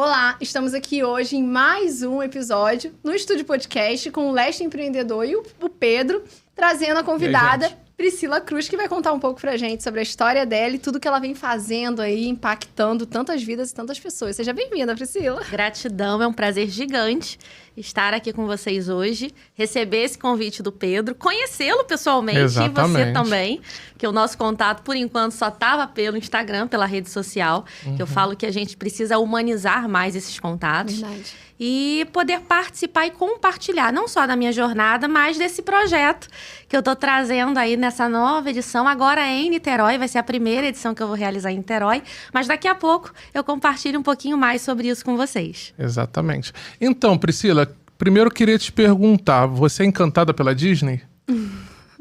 Olá, estamos aqui hoje em mais um episódio no Estúdio Podcast com o Leste Empreendedor e o Pedro, trazendo a convidada Priscila Cruz, que vai contar um pouco pra gente sobre a história dela e tudo que ela vem fazendo aí, impactando tantas vidas e tantas pessoas. Seja bem-vinda, Priscila. Gratidão, é um prazer gigante estar aqui com vocês hoje, receber esse convite do Pedro, conhecê-lo pessoalmente. Exatamente. E você também, que o nosso contato, por enquanto, só estava pelo Instagram, pela rede social, que eu falo que a gente precisa humanizar mais esses contatos. Verdade. E poder participar e compartilhar, não só da minha jornada, mas desse projeto que eu tô trazendo aí nessa nova edição, agora em Niterói, vai ser a primeira edição que eu vou realizar em Niterói, mas daqui a pouco eu compartilho um pouquinho mais sobre isso com vocês. Exatamente. Então, Priscila, primeiro eu queria te perguntar, você é encantada pela Disney?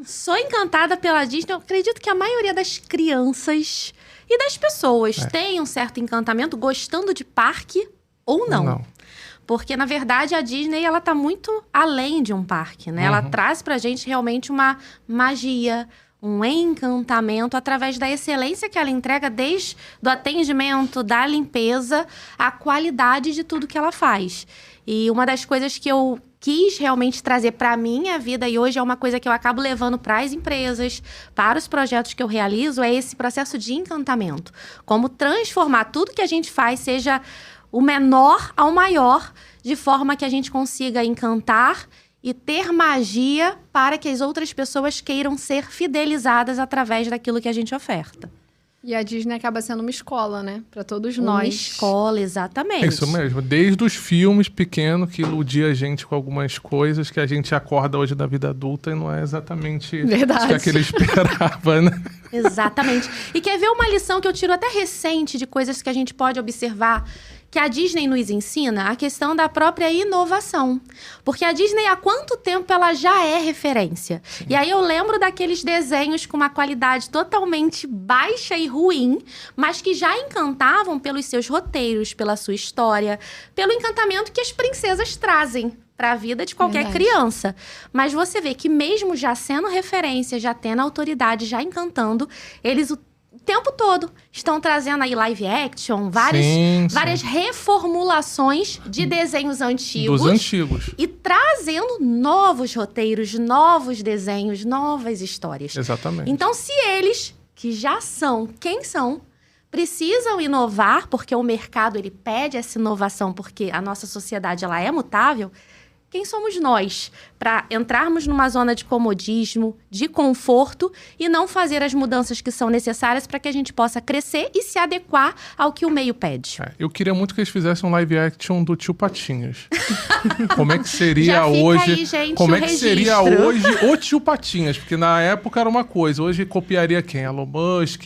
Sou encantada pela Disney, eu acredito que a maioria das crianças e das pessoas tem um certo encantamento gostando de parque ou não. Porque, na verdade, a Disney, ela tá muito além de um parque, né? Ela traz pra gente realmente uma magia, um encantamento através da excelência que ela entrega, desde do atendimento, da limpeza, a qualidade de tudo que ela faz. E uma das coisas que eu quis realmente trazer para minha vida, e hoje é uma coisa que eu acabo levando para as empresas, para os projetos que eu realizo, é esse processo de encantamento. Como transformar tudo que a gente faz, seja o menor ao maior, de forma que a gente consiga encantar e ter magia para que as outras pessoas queiram ser fidelizadas através daquilo que a gente oferta. E a Disney acaba sendo uma escola, né? Para todos Uma nós. escola, exatamente. É isso mesmo. Desde os filmes pequenos que iludia a gente com algumas coisas que a gente acorda hoje da vida adulta e não é exatamente Verdade. o que ele esperava, né? Exatamente. E quer ver uma lição que eu tiro até recente de coisas que a gente pode observar que a Disney nos ensina? A questão da própria inovação. Porque a Disney, há quanto tempo ela já é referência? E aí eu lembro daqueles desenhos com uma qualidade totalmente baixa e ruim, mas que já encantavam pelos seus roteiros, pela sua história, pelo encantamento que as princesas trazem para a vida de qualquer criança. Mas você vê que mesmo já sendo referência, já tendo autoridade, já encantando, eles o tempo todo estão trazendo aí live action, várias reformulações de desenhos antigos. Dos antigos. E trazendo novos roteiros, novos desenhos, novas histórias. Exatamente. Então, se eles, que já são quem são, precisam inovar, porque o mercado ele pede essa inovação, porque a nossa sociedade ela é mutável, quem somos nós para entrarmos numa zona de comodismo, de conforto e não fazer as mudanças que são necessárias para que a gente possa crescer e se adequar ao que o meio pede? Eu queria muito que eles fizessem um live action do Tio Patinhas. Como é que seria Já fica hoje? aí, gente, como o é que registro. seria hoje o Tio Patinhas? Porque na época era uma coisa, hoje copiaria quem? Elon Musk,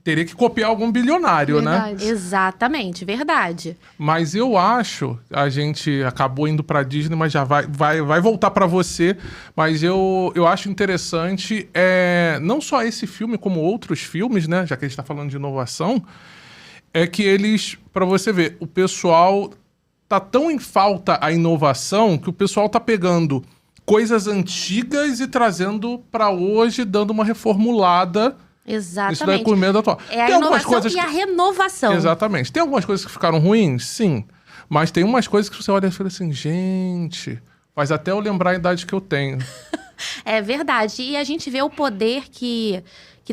teria que copiar algum bilionário, né? Verdade. Exatamente, verdade. Mas eu acho, a gente acabou indo pra Disney, mas já vai voltar pra você. Mas eu acho interessante, não só esse filme, como outros filmes, né? Já que a gente tá falando de inovação, é que eles, pra você ver, o pessoal tá tão em falta a inovação que o pessoal tá pegando coisas antigas e trazendo pra hoje, dando uma reformulada. Exatamente. Isso daí com o medo atual. É a Tem algumas inovação coisas e a renovação. Exatamente. Tem algumas coisas que ficaram ruins? Sim. Mas tem umas coisas que você olha e fala assim, gente, faz até eu lembrar a idade que eu tenho. É verdade. E a gente vê o poder que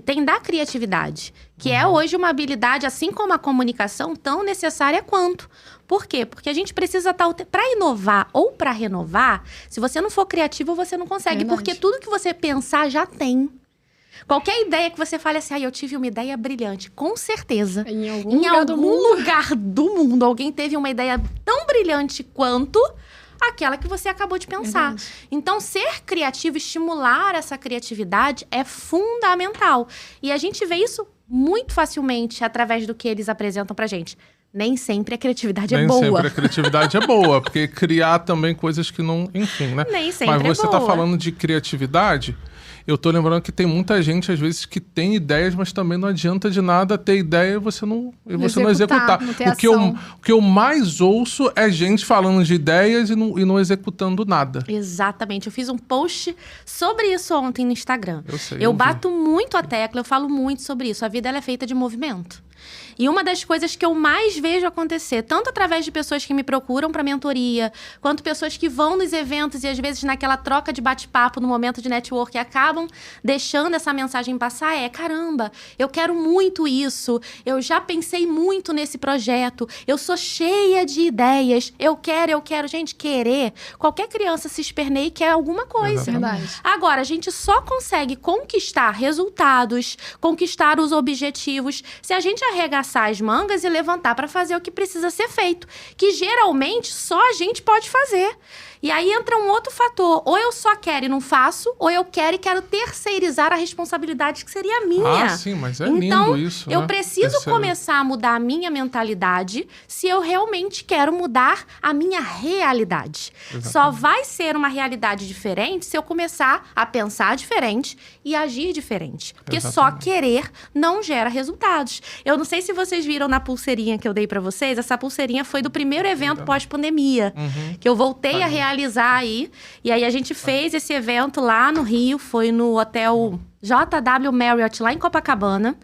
tem da criatividade, que é hoje uma habilidade, assim como a comunicação, tão necessária quanto. Por quê? Porque a gente precisa estar... Para inovar ou para renovar, se você não for criativo, você não consegue. Verdade. Porque tudo que você pensar já tem. Qualquer ideia que você fale assim, eu tive uma ideia brilhante, com certeza. Em algum lugar do mundo, alguém teve uma ideia tão brilhante quanto aquela que você acabou de pensar. Verdade. Então, ser criativo, estimular essa criatividade é fundamental. E a gente vê isso muito facilmente através do que eles apresentam pra gente. Nem sempre a criatividade é boa. Nem sempre a criatividade é boa, porque criar também coisas que não... Enfim, né? Nem sempre Mas você é tá boa. falando de criatividade... Eu tô lembrando que tem muita gente, às vezes, que tem ideias, mas também não adianta de nada ter ideia e você não executar. Não ter O que eu mais ouço é gente falando de ideias e não executando nada. Exatamente. Eu fiz um post sobre isso ontem no Instagram. Eu sei, Eu eu vi. bato muito a tecla, eu falo muito sobre isso. A vida ela é feita de movimento. E uma das coisas que eu mais vejo acontecer, tanto através de pessoas que me procuram para mentoria, quanto pessoas que vão nos eventos e às vezes naquela troca de bate-papo, no momento de network, acabam deixando essa mensagem passar, caramba, eu quero muito isso, eu já pensei muito nesse projeto, eu sou cheia de ideias, eu quero. Gente, querer, qualquer criança se esperneia e quer alguma coisa. Verdade. Agora, a gente só consegue conquistar resultados, conquistar os objetivos, se a gente arregaçar as mangas e levantar para fazer o que precisa ser feito, que geralmente só a gente pode fazer. E aí entra um outro fator, ou eu só quero e não faço, ou eu quero e quero terceirizar a responsabilidade que seria minha. Ah, sim, mas é então, lindo isso, eu né? preciso começar a mudar a minha mentalidade se eu realmente quero mudar a minha realidade. Exatamente. Só vai ser uma realidade diferente se eu começar a pensar diferente e agir diferente. Porque só querer não gera resultados. Eu não sei se vocês viram na pulseirinha que eu dei pra vocês, essa pulseirinha foi do primeiro evento pós-pandemia, que eu voltei a realizar aí. E aí a gente fez esse evento lá no Rio, foi no hotel JW Marriott, lá em Copacabana,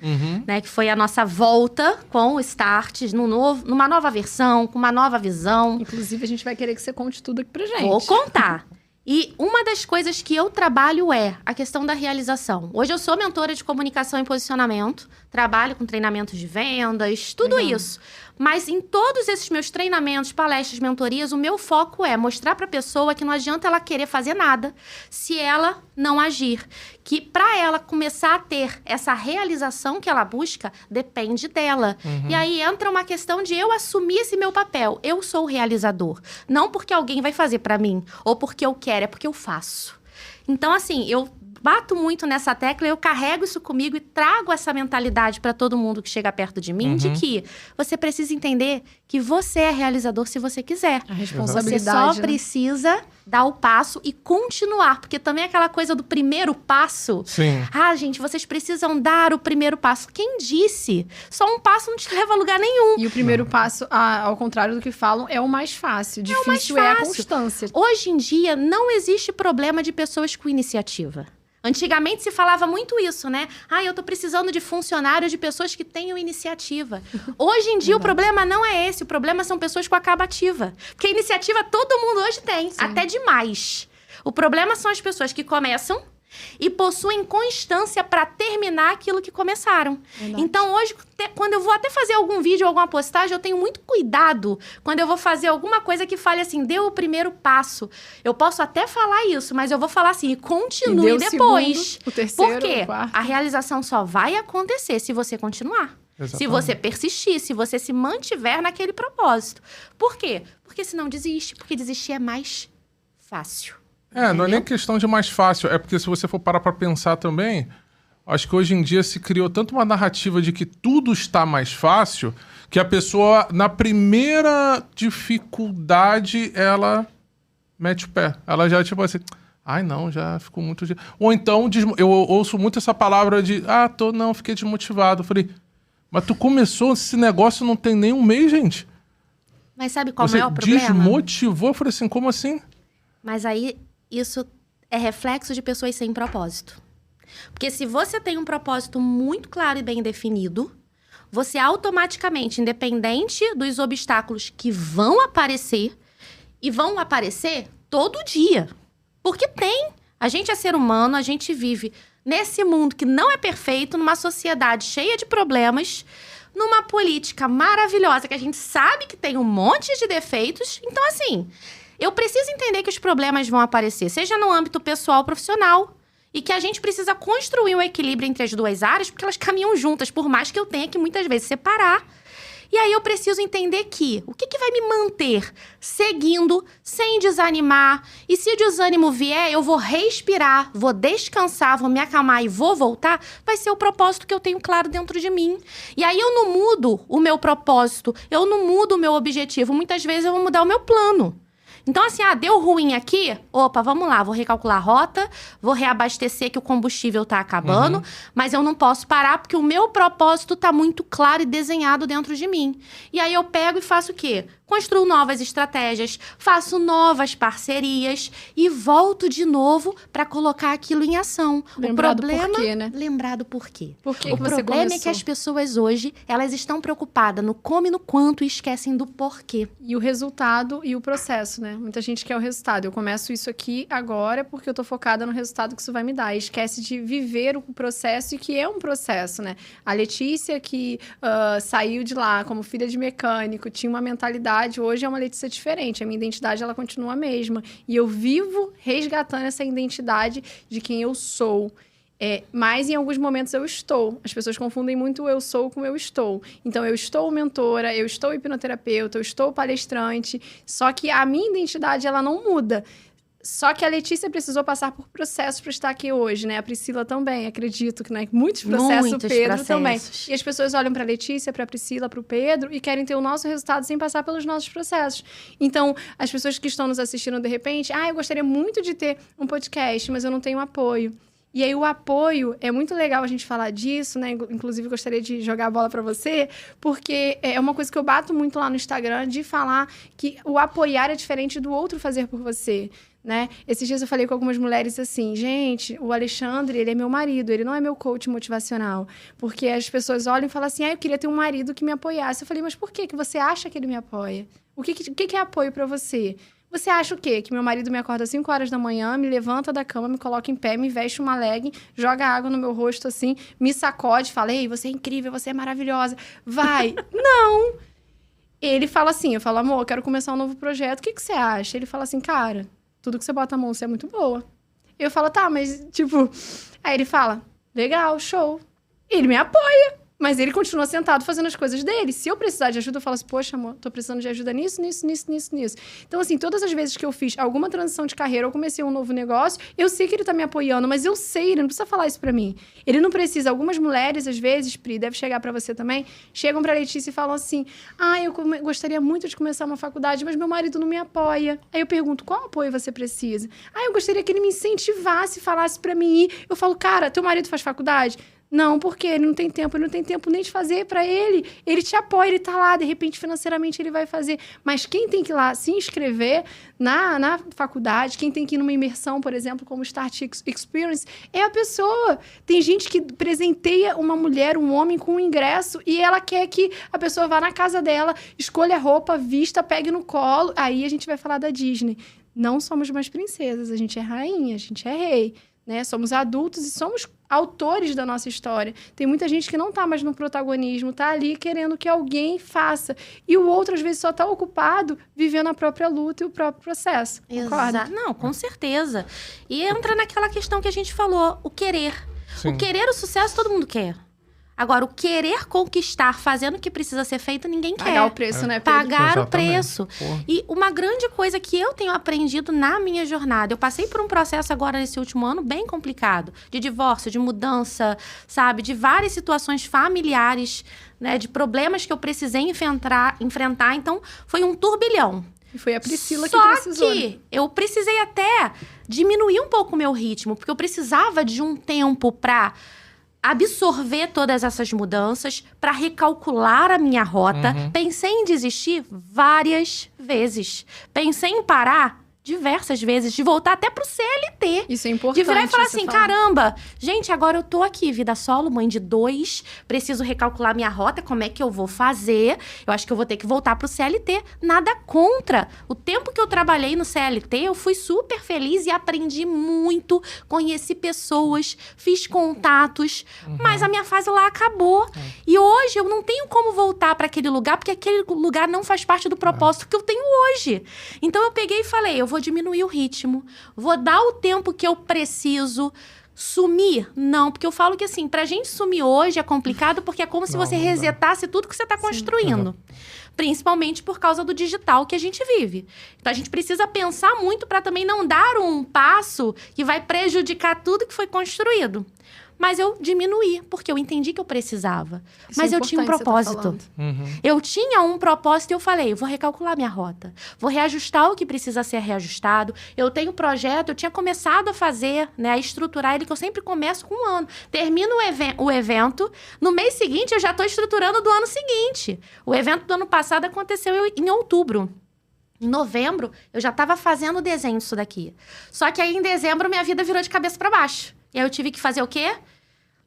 né? Que foi a nossa volta com o Start, numa nova versão, com uma nova visão. Inclusive, a gente vai querer que você conte tudo aqui pra gente. Vou contar. E uma das coisas que eu trabalho é a questão da realização. Hoje eu sou mentora de comunicação e posicionamento, trabalho com treinamentos de vendas, tudo isso. Mas em todos esses meus treinamentos, palestras, mentorias, o meu foco é mostrar para a pessoa que não adianta ela querer fazer nada se ela não agir. Que para ela começar a ter essa realização que ela busca, depende dela. E aí entra uma questão de eu assumir esse meu papel. Eu sou o realizador. Não porque alguém vai fazer para mim, ou porque eu quero, é porque eu faço. Então, assim, eu bato muito nessa tecla, eu carrego isso comigo e trago essa mentalidade para todo mundo que chega perto de mim, de que você precisa entender que você é realizador se você quiser. A responsabilidade, você só precisa dar o passo e continuar, porque também aquela coisa do primeiro passo. Sim. Ah, gente, vocês precisam dar o primeiro passo. Quem disse? Só um passo não te leva a lugar nenhum. E o primeiro passo, ao contrário do que falam, é o mais fácil. Difícil é a constância. Hoje em dia, não existe problema de pessoas com iniciativa. Antigamente se falava muito isso, né? Ah, eu tô precisando de funcionários, de pessoas que tenham iniciativa. Hoje em dia o problema não é esse, o problema são pessoas com acabativa. Porque iniciativa todo mundo hoje tem, até demais. O problema são as pessoas que começam e possuem constância para terminar aquilo que começaram. Verdade. Então, hoje, quando eu vou até fazer algum vídeo, alguma postagem, eu tenho muito cuidado quando eu vou fazer alguma coisa que fale assim, deu o primeiro passo. Eu posso até falar isso, mas eu vou falar assim, continue depois. O terceiro, Por quê? o quarto. A realização só vai acontecer se você continuar. Exatamente. Se você persistir, se você se mantiver naquele propósito. Por quê? Porque senão desiste. Porque desistir é mais fácil. Não é nem questão de mais fácil. É porque se você for parar pra pensar também, acho que hoje em dia se criou tanto uma narrativa de que tudo está mais fácil, que a pessoa, na primeira dificuldade, ela mete o pé. Ela já, tipo assim, ai não, já ficou muito... Ou então, eu ouço muito essa palavra de, fiquei desmotivado. Eu falei, mas tu começou esse negócio não tem nem um mês, gente. Mas sabe qual Você é o problema? desmotivou? Eu falei assim, como assim? Mas aí, isso é reflexo de pessoas sem propósito. Porque se você tem um propósito muito claro e bem definido, você automaticamente, independente dos obstáculos que vão aparecer, e vão aparecer todo dia. Porque a gente é ser humano, a gente vive nesse mundo que não é perfeito, numa sociedade cheia de problemas, numa política maravilhosa, que a gente sabe que tem um monte de defeitos. Então, assim, eu preciso entender que os problemas vão aparecer, seja no âmbito pessoal ou profissional. E que a gente precisa construir um equilíbrio entre as duas áreas, porque elas caminham juntas, por mais que eu tenha que muitas vezes separar. E aí eu preciso entender que o que vai me manter seguindo, sem desanimar. E se o desânimo vier, eu vou respirar, vou descansar, vou me acalmar e vou voltar, vai ser o propósito que eu tenho claro dentro de mim. E aí eu não mudo o meu propósito, eu não mudo o meu objetivo. Muitas vezes eu vou mudar o meu plano. Então, assim, deu ruim aqui? Opa, vamos lá, vou recalcular a rota, vou reabastecer que o combustível tá acabando, mas eu não posso parar porque o meu propósito tá muito claro e desenhado dentro de mim. E aí eu pego e faço o quê? Construo novas estratégias, faço novas parcerias e volto de novo para colocar aquilo em ação. Lembrado o problema, por quê, né? Lembrado por quê? Por que o que você problema começou? é que as pessoas hoje, elas estão preocupadas no como e no quanto e esquecem do porquê. E o resultado e o processo, né? Muita gente quer o resultado. Eu começo isso aqui agora porque eu tô focada no resultado que isso vai me dar. E esquece de viver o processo e que é um processo, né? A Letícia, que saiu de lá como filha de mecânico, tinha uma mentalidade, hoje é uma Letícia diferente. A minha identidade, ela continua a mesma. E eu vivo resgatando essa identidade de quem eu sou. Mas em alguns momentos eu estou. As pessoas confundem muito o eu sou com o eu estou. Então, eu estou mentora, eu estou hipnoterapeuta, eu estou palestrante. Só que a minha identidade, ela não muda. Só que a Letícia precisou passar por processos para estar aqui hoje, né? A Priscila também, acredito que, né? Muitos processos, o Pedro também. E as pessoas olham para a Letícia, para a Priscila, para o Pedro e querem ter o nosso resultado sem passar pelos nossos processos. Então, as pessoas que estão nos assistindo de repente, eu gostaria muito de ter um podcast, mas eu não tenho apoio. E aí, o apoio, é muito legal a gente falar disso, né? Inclusive, gostaria de jogar a bola para você, porque é uma coisa que eu bato muito lá no Instagram, de falar que o apoiar é diferente do outro fazer por você, né? Esses dias eu falei com algumas mulheres assim, gente, o Alexandre, ele é meu marido, ele não é meu coach motivacional. Porque as pessoas olham e falam assim, eu queria ter um marido que me apoiasse. Eu falei, mas por que você acha que ele me apoia? O que é apoio para você? Você acha o quê? Que meu marido me acorda às 5 horas da manhã, me levanta da cama, me coloca em pé, me veste uma legging, joga água no meu rosto assim, me sacode, fala, ei, você é incrível, você é maravilhosa, vai. Não! Ele fala assim, eu falo, amor, eu quero começar um novo projeto, o que você acha? Ele fala assim, cara, tudo que você bota a mão, você é muito boa. Eu falo, tá, mas tipo... Aí ele fala, legal, show. Ele me apoia. Mas ele continua sentado fazendo as coisas dele. Se eu precisar de ajuda, eu falo assim, poxa, amor, tô precisando de ajuda nisso. Então, assim, todas as vezes que eu fiz alguma transição de carreira, ou comecei um novo negócio, eu sei que ele tá me apoiando, mas eu sei, ele não precisa falar isso pra mim. Ele não precisa. Algumas mulheres, às vezes, Pri, deve chegar pra você também, chegam pra Letícia e falam assim, eu gostaria muito de começar uma faculdade, mas meu marido não me apoia. Aí eu pergunto, qual apoio você precisa? Eu gostaria que ele me incentivasse, falasse pra mim ir. Eu falo, cara, teu marido faz faculdade? Não, porque ele não tem tempo nem de fazer pra ele. Ele te apoia, ele tá lá, de repente, financeiramente, ele vai fazer. Mas quem tem que ir lá se inscrever na faculdade, quem tem que ir numa imersão, por exemplo, como Start Experience, é a pessoa. Tem gente que presenteia uma mulher, um homem com um ingresso e ela quer que a pessoa vá na casa dela, escolha a roupa, vista, pegue no colo. Aí a gente vai falar da Disney. Não somos mais princesas, a gente é rainha, a gente é rei. Né? Somos adultos e somos autores da nossa história. Tem muita gente que não tá mais no protagonismo, tá ali querendo que alguém faça. E o outro, às vezes, só tá ocupado vivendo a própria luta e o próprio processo. Concorda? Não, com certeza. E entra naquela questão que a gente falou, o querer. Sim. O querer o sucesso, todo mundo quer. Agora, o querer conquistar, fazendo o que precisa ser feito, ninguém quer. Pagar o preço, né, Pedro? Pagar Exatamente. o preço. Porra. E uma grande coisa que eu tenho aprendido na minha jornada, eu passei por um processo agora nesse último ano bem complicado, de divórcio, de mudança, sabe? De várias situações familiares, né? De problemas que eu precisei enfrentar. Então, foi um turbilhão. E foi a Priscila que precisou. Só que eu precisei até diminuir um pouco o meu ritmo, porque eu precisava de um tempo para absorver todas essas mudanças, para recalcular a minha rota. Pensei em desistir várias vezes. Pensei em parar diversas vezes, de voltar até pro CLT. Isso é importante. De virar e falar você assim, falar. caramba, gente, agora eu tô aqui, vida solo, mãe de 2, preciso recalcular minha rota, como é que eu vou fazer? Eu acho que eu vou ter que voltar pro CLT. Nada contra. O tempo que eu trabalhei no CLT, eu fui super feliz e aprendi muito, conheci pessoas, fiz contatos, mas a minha fase lá acabou. E hoje eu não tenho como voltar para aquele lugar, porque aquele lugar não faz parte do propósito que eu tenho hoje. Então eu peguei e falei, eu vou diminuir o ritmo, vou dar o tempo que eu preciso. Sumir? Não, porque eu falo que assim, pra gente sumir hoje é complicado porque é como se você resetasse tudo que você tá construindo. Principalmente por causa do digital que a gente vive. Então a gente precisa pensar muito para também não dar um passo que vai prejudicar tudo que foi construído. Mas eu diminuí, porque eu entendi que eu precisava. Isso mas é eu tinha um propósito. Eu tinha um propósito e eu falei, vou recalcular minha rota. Vou reajustar o que precisa ser reajustado. Eu tenho projeto, eu tinha começado a fazer, né, a estruturar ele, que eu sempre começo com um ano. Termino o evento, no mês seguinte eu já estou estruturando do ano seguinte. O evento do ano passado aconteceu em outubro. Em novembro, eu já estava fazendo o desenho disso daqui. Só que aí, em dezembro, minha vida virou de cabeça para baixo. E aí, eu tive que fazer o quê?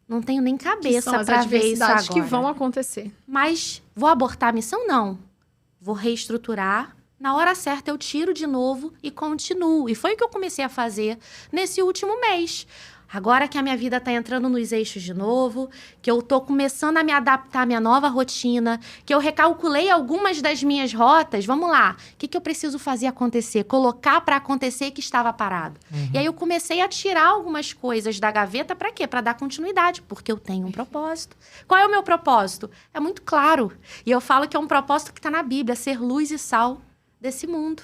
Não tenho nem cabeça para ver isso agora. Que vão acontecer. Mas vou abortar a missão? Não. Vou reestruturar. Na hora certa, eu tiro de novo e continuo. E foi o que eu comecei a fazer nesse último mês. Agora que a minha vida tá entrando nos eixos de novo, que eu tô começando a me adaptar à minha nova rotina, que eu recalculei algumas das minhas rotas, vamos lá, o que eu preciso fazer acontecer? Colocar para acontecer que estava parado. E aí eu comecei a tirar algumas coisas da gaveta para quê? Para dar continuidade, porque eu tenho um propósito. Qual é o meu propósito? É muito claro. E eu falo que é um propósito que tá na Bíblia, ser luz e sal desse mundo.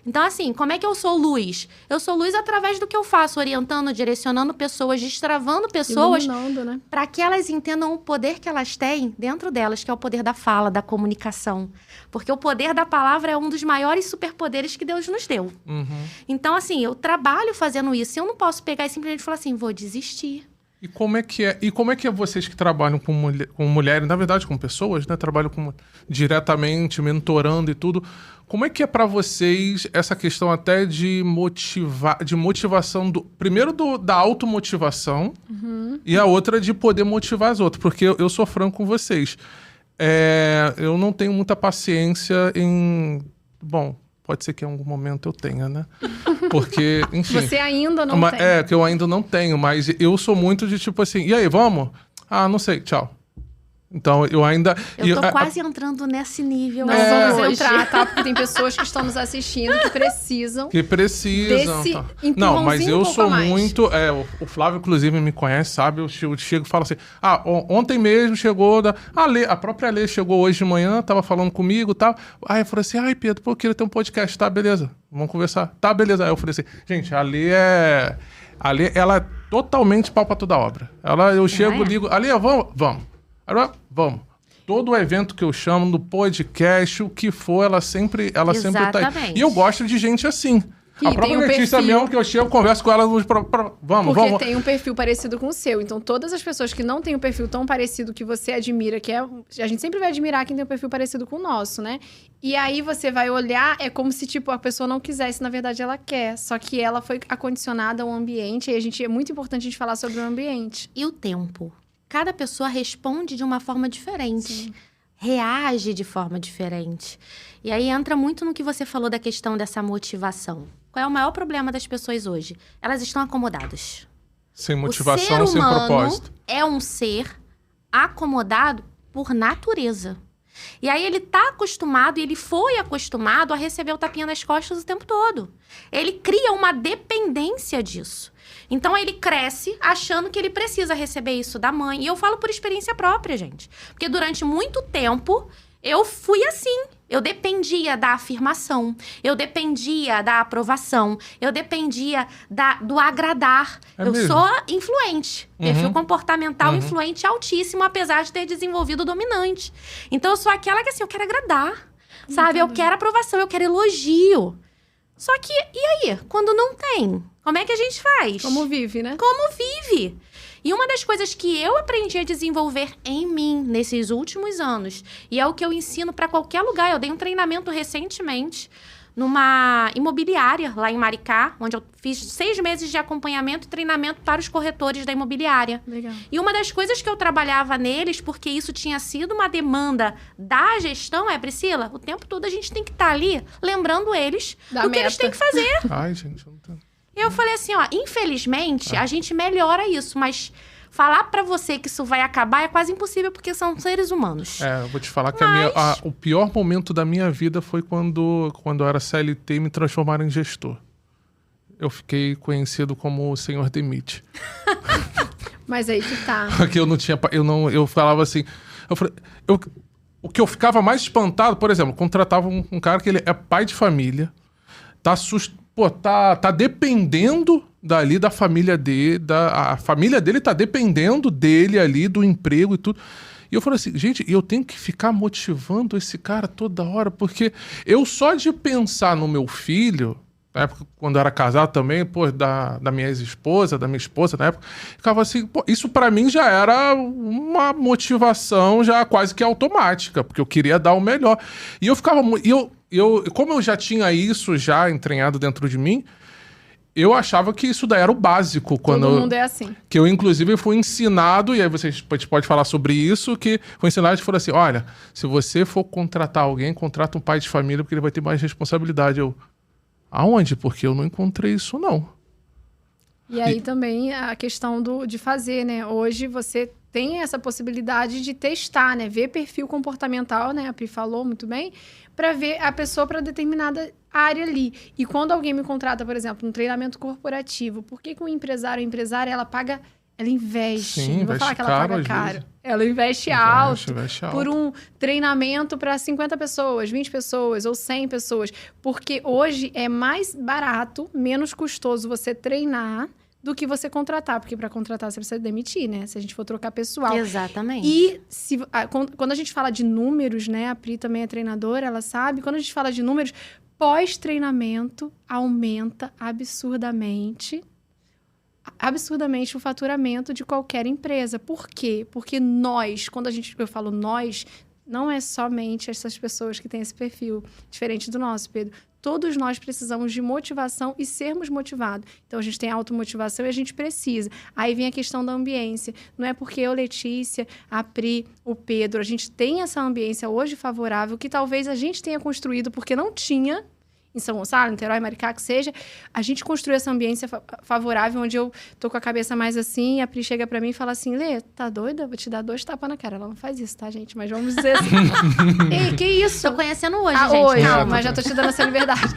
Então, assim, como é que eu sou luz? Eu sou luz através do que eu faço, orientando, direcionando pessoas, destravando pessoas, né? Para que elas entendam o poder que elas têm dentro delas, que é o poder da fala, da comunicação. Porque o poder da palavra é um dos maiores superpoderes que Deus nos deu. Então, assim, eu trabalho fazendo isso. Eu não posso pegar e simplesmente falar assim, vou desistir. E como é que é vocês que trabalham com mulheres, na verdade com pessoas, né? Trabalham diretamente, mentorando e tudo. Como é que é para vocês essa questão até de motivação, primeiro da automotivação e a outra de poder motivar as outras? Porque eu sou franco com vocês. Eu não tenho muita paciência em... Bom, pode ser que em algum momento eu tenha, né? Porque, enfim... Você ainda não tem. Que eu ainda não tenho, mas eu sou muito de tipo assim, e aí, vamos? Ah, não sei, tchau. Então, eu ainda... Eu tô quase entrando nesse nível. Nós vamos entrar, tá? Porque tem pessoas que estão nos assistindo que precisam... Desse tá. Não, mas eu sou mais. muito... o Flávio, inclusive, me conhece, sabe? Eu chego e falo assim... ontem mesmo chegou... A própria Lê chegou hoje de manhã, tava falando comigo e tal. Aí eu falei assim, Pedro, eu queria ter um podcast. Tá, beleza. Vamos conversar. Tá, beleza. Aí eu falei assim, gente, a Lê, ela é totalmente pau pra toda obra. Eu chego e ligo... Lê, vamos. Agora, vamos. Todo evento que eu chamo, no podcast, o que for, ela sempre tá aí. E eu gosto de gente assim. A própria Letícia mesmo, que eu chego, converso com ela, vamos. Porque tem um perfil parecido com o seu. Então, todas as pessoas que não têm um perfil tão parecido que você admira, a gente sempre vai admirar quem tem um perfil parecido com o nosso, né? E aí, você vai olhar, é como se, tipo, a pessoa não quisesse, na verdade, ela quer. Só que ela foi acondicionada ao ambiente, e é muito importante a gente falar sobre o ambiente. E o tempo? Cada pessoa responde de uma forma diferente. Sim. Reage de forma diferente. E aí entra muito no que você falou da questão dessa motivação. Qual é o maior problema das pessoas hoje? Elas estão acomodadas. Sem motivação, sem propósito. É um ser acomodado por natureza. E aí ele tá acostumado, e ele foi acostumado a receber o tapinha nas costas o tempo todo. Ele cria uma dependência disso. Então, ele cresce achando que ele precisa receber isso da mãe. E eu falo por experiência própria, gente. Porque durante muito tempo, eu fui assim. Eu dependia da afirmação. Eu dependia da aprovação. Eu dependia do agradar. Eu sou influente. Perfil comportamental influente altíssimo, apesar de ter desenvolvido dominante. Então, eu sou aquela que, assim, eu quero agradar. Sabe? Eu quero aprovação, eu quero elogio. Só que, e aí? Quando não tem? Como é que a gente faz? Como vive, né? Como vive. E uma das coisas que eu aprendi a desenvolver em mim nesses últimos anos, e é o que eu ensino para qualquer lugar. Eu dei um treinamento recentemente numa imobiliária lá em Maricá, onde eu fiz 6 meses de acompanhamento e treinamento para os corretores da imobiliária. Legal. E uma das coisas que eu trabalhava neles, porque isso tinha sido uma demanda da gestão, Priscila, o tempo todo a gente tem que estar ali lembrando eles do que eles têm que fazer. Ai, gente, eu não tô... Eu falei assim, infelizmente, a gente melhora isso, mas falar pra você que isso vai acabar é quase impossível, porque são seres humanos. Eu vou te falar que o pior momento da minha vida foi quando eu era CLT e me transformaram em gestor. Eu fiquei conhecido como o Senhor Demite. Mas aí que tá. Porque eu falava assim, o que eu ficava mais espantado, por exemplo, contratava um cara que ele é pai de família, tá dependendo dali da família dele, a família dele tá dependendo dele ali, do emprego e tudo. E eu falei assim, gente, eu tenho que ficar motivando esse cara toda hora, porque eu só de pensar no meu filho, na época, quando eu era casado também, pô, da minha ex-esposa, da minha esposa, na época, ficava assim, pô, isso pra mim já era uma motivação já quase que automática, porque eu queria dar o melhor. E eu ficava, como eu já tinha isso já entranhado dentro de mim, eu achava que isso daí era o básico. Todo mundo é assim. Que eu, inclusive, fui ensinado, e aí a gente pode falar sobre isso, que foi ensinado e falou assim, olha, se você for contratar alguém, contrata um pai de família, porque ele vai ter mais responsabilidade. Aonde? Porque eu não encontrei isso, não. E aí também a questão de fazer, né? Hoje você tem essa possibilidade de testar, né? Ver perfil comportamental, né? A Pri falou muito bem, para ver a pessoa para determinada área ali. E quando alguém me contrata, por exemplo, um treinamento corporativo, por que o empresário ou empresária, ela investe? Sim, não vou falar que ela paga caro. Ela investe alto por um treinamento para 50 pessoas, 20 pessoas ou 100 pessoas. Porque hoje é mais barato, menos custoso você treinar do que você contratar. Porque para contratar você precisa demitir, né? Se a gente for trocar pessoal. Exatamente. E quando a gente fala de números, né? A Pri também é treinadora, ela sabe. Quando a gente fala de números, pós-treinamento aumenta absurdamente o faturamento de qualquer empresa. Por quê? Porque nós, eu falo nós, não é somente essas pessoas que têm esse perfil diferente do nosso, Pedro. Todos nós precisamos de motivação e sermos motivados. Então, a gente tem automotivação e a gente precisa. Aí vem a questão da ambiência. Não é porque eu, Letícia, a Pri, o Pedro, a gente tem essa ambiência hoje favorável que talvez a gente tenha construído porque não tinha em São Gonçalo, Niterói, Maricá, que seja, a gente construiu essa ambiência favorável, onde eu tô com a cabeça mais assim, e a Pri chega pra mim e fala assim, Lê, tá doida? Vou te dar 2 tapas na cara. Ela não faz isso, tá, gente? Mas vamos dizer assim. Ei, que isso? Tô conhecendo hoje, gente. Hoje, mas já tô te dando essa liberdade.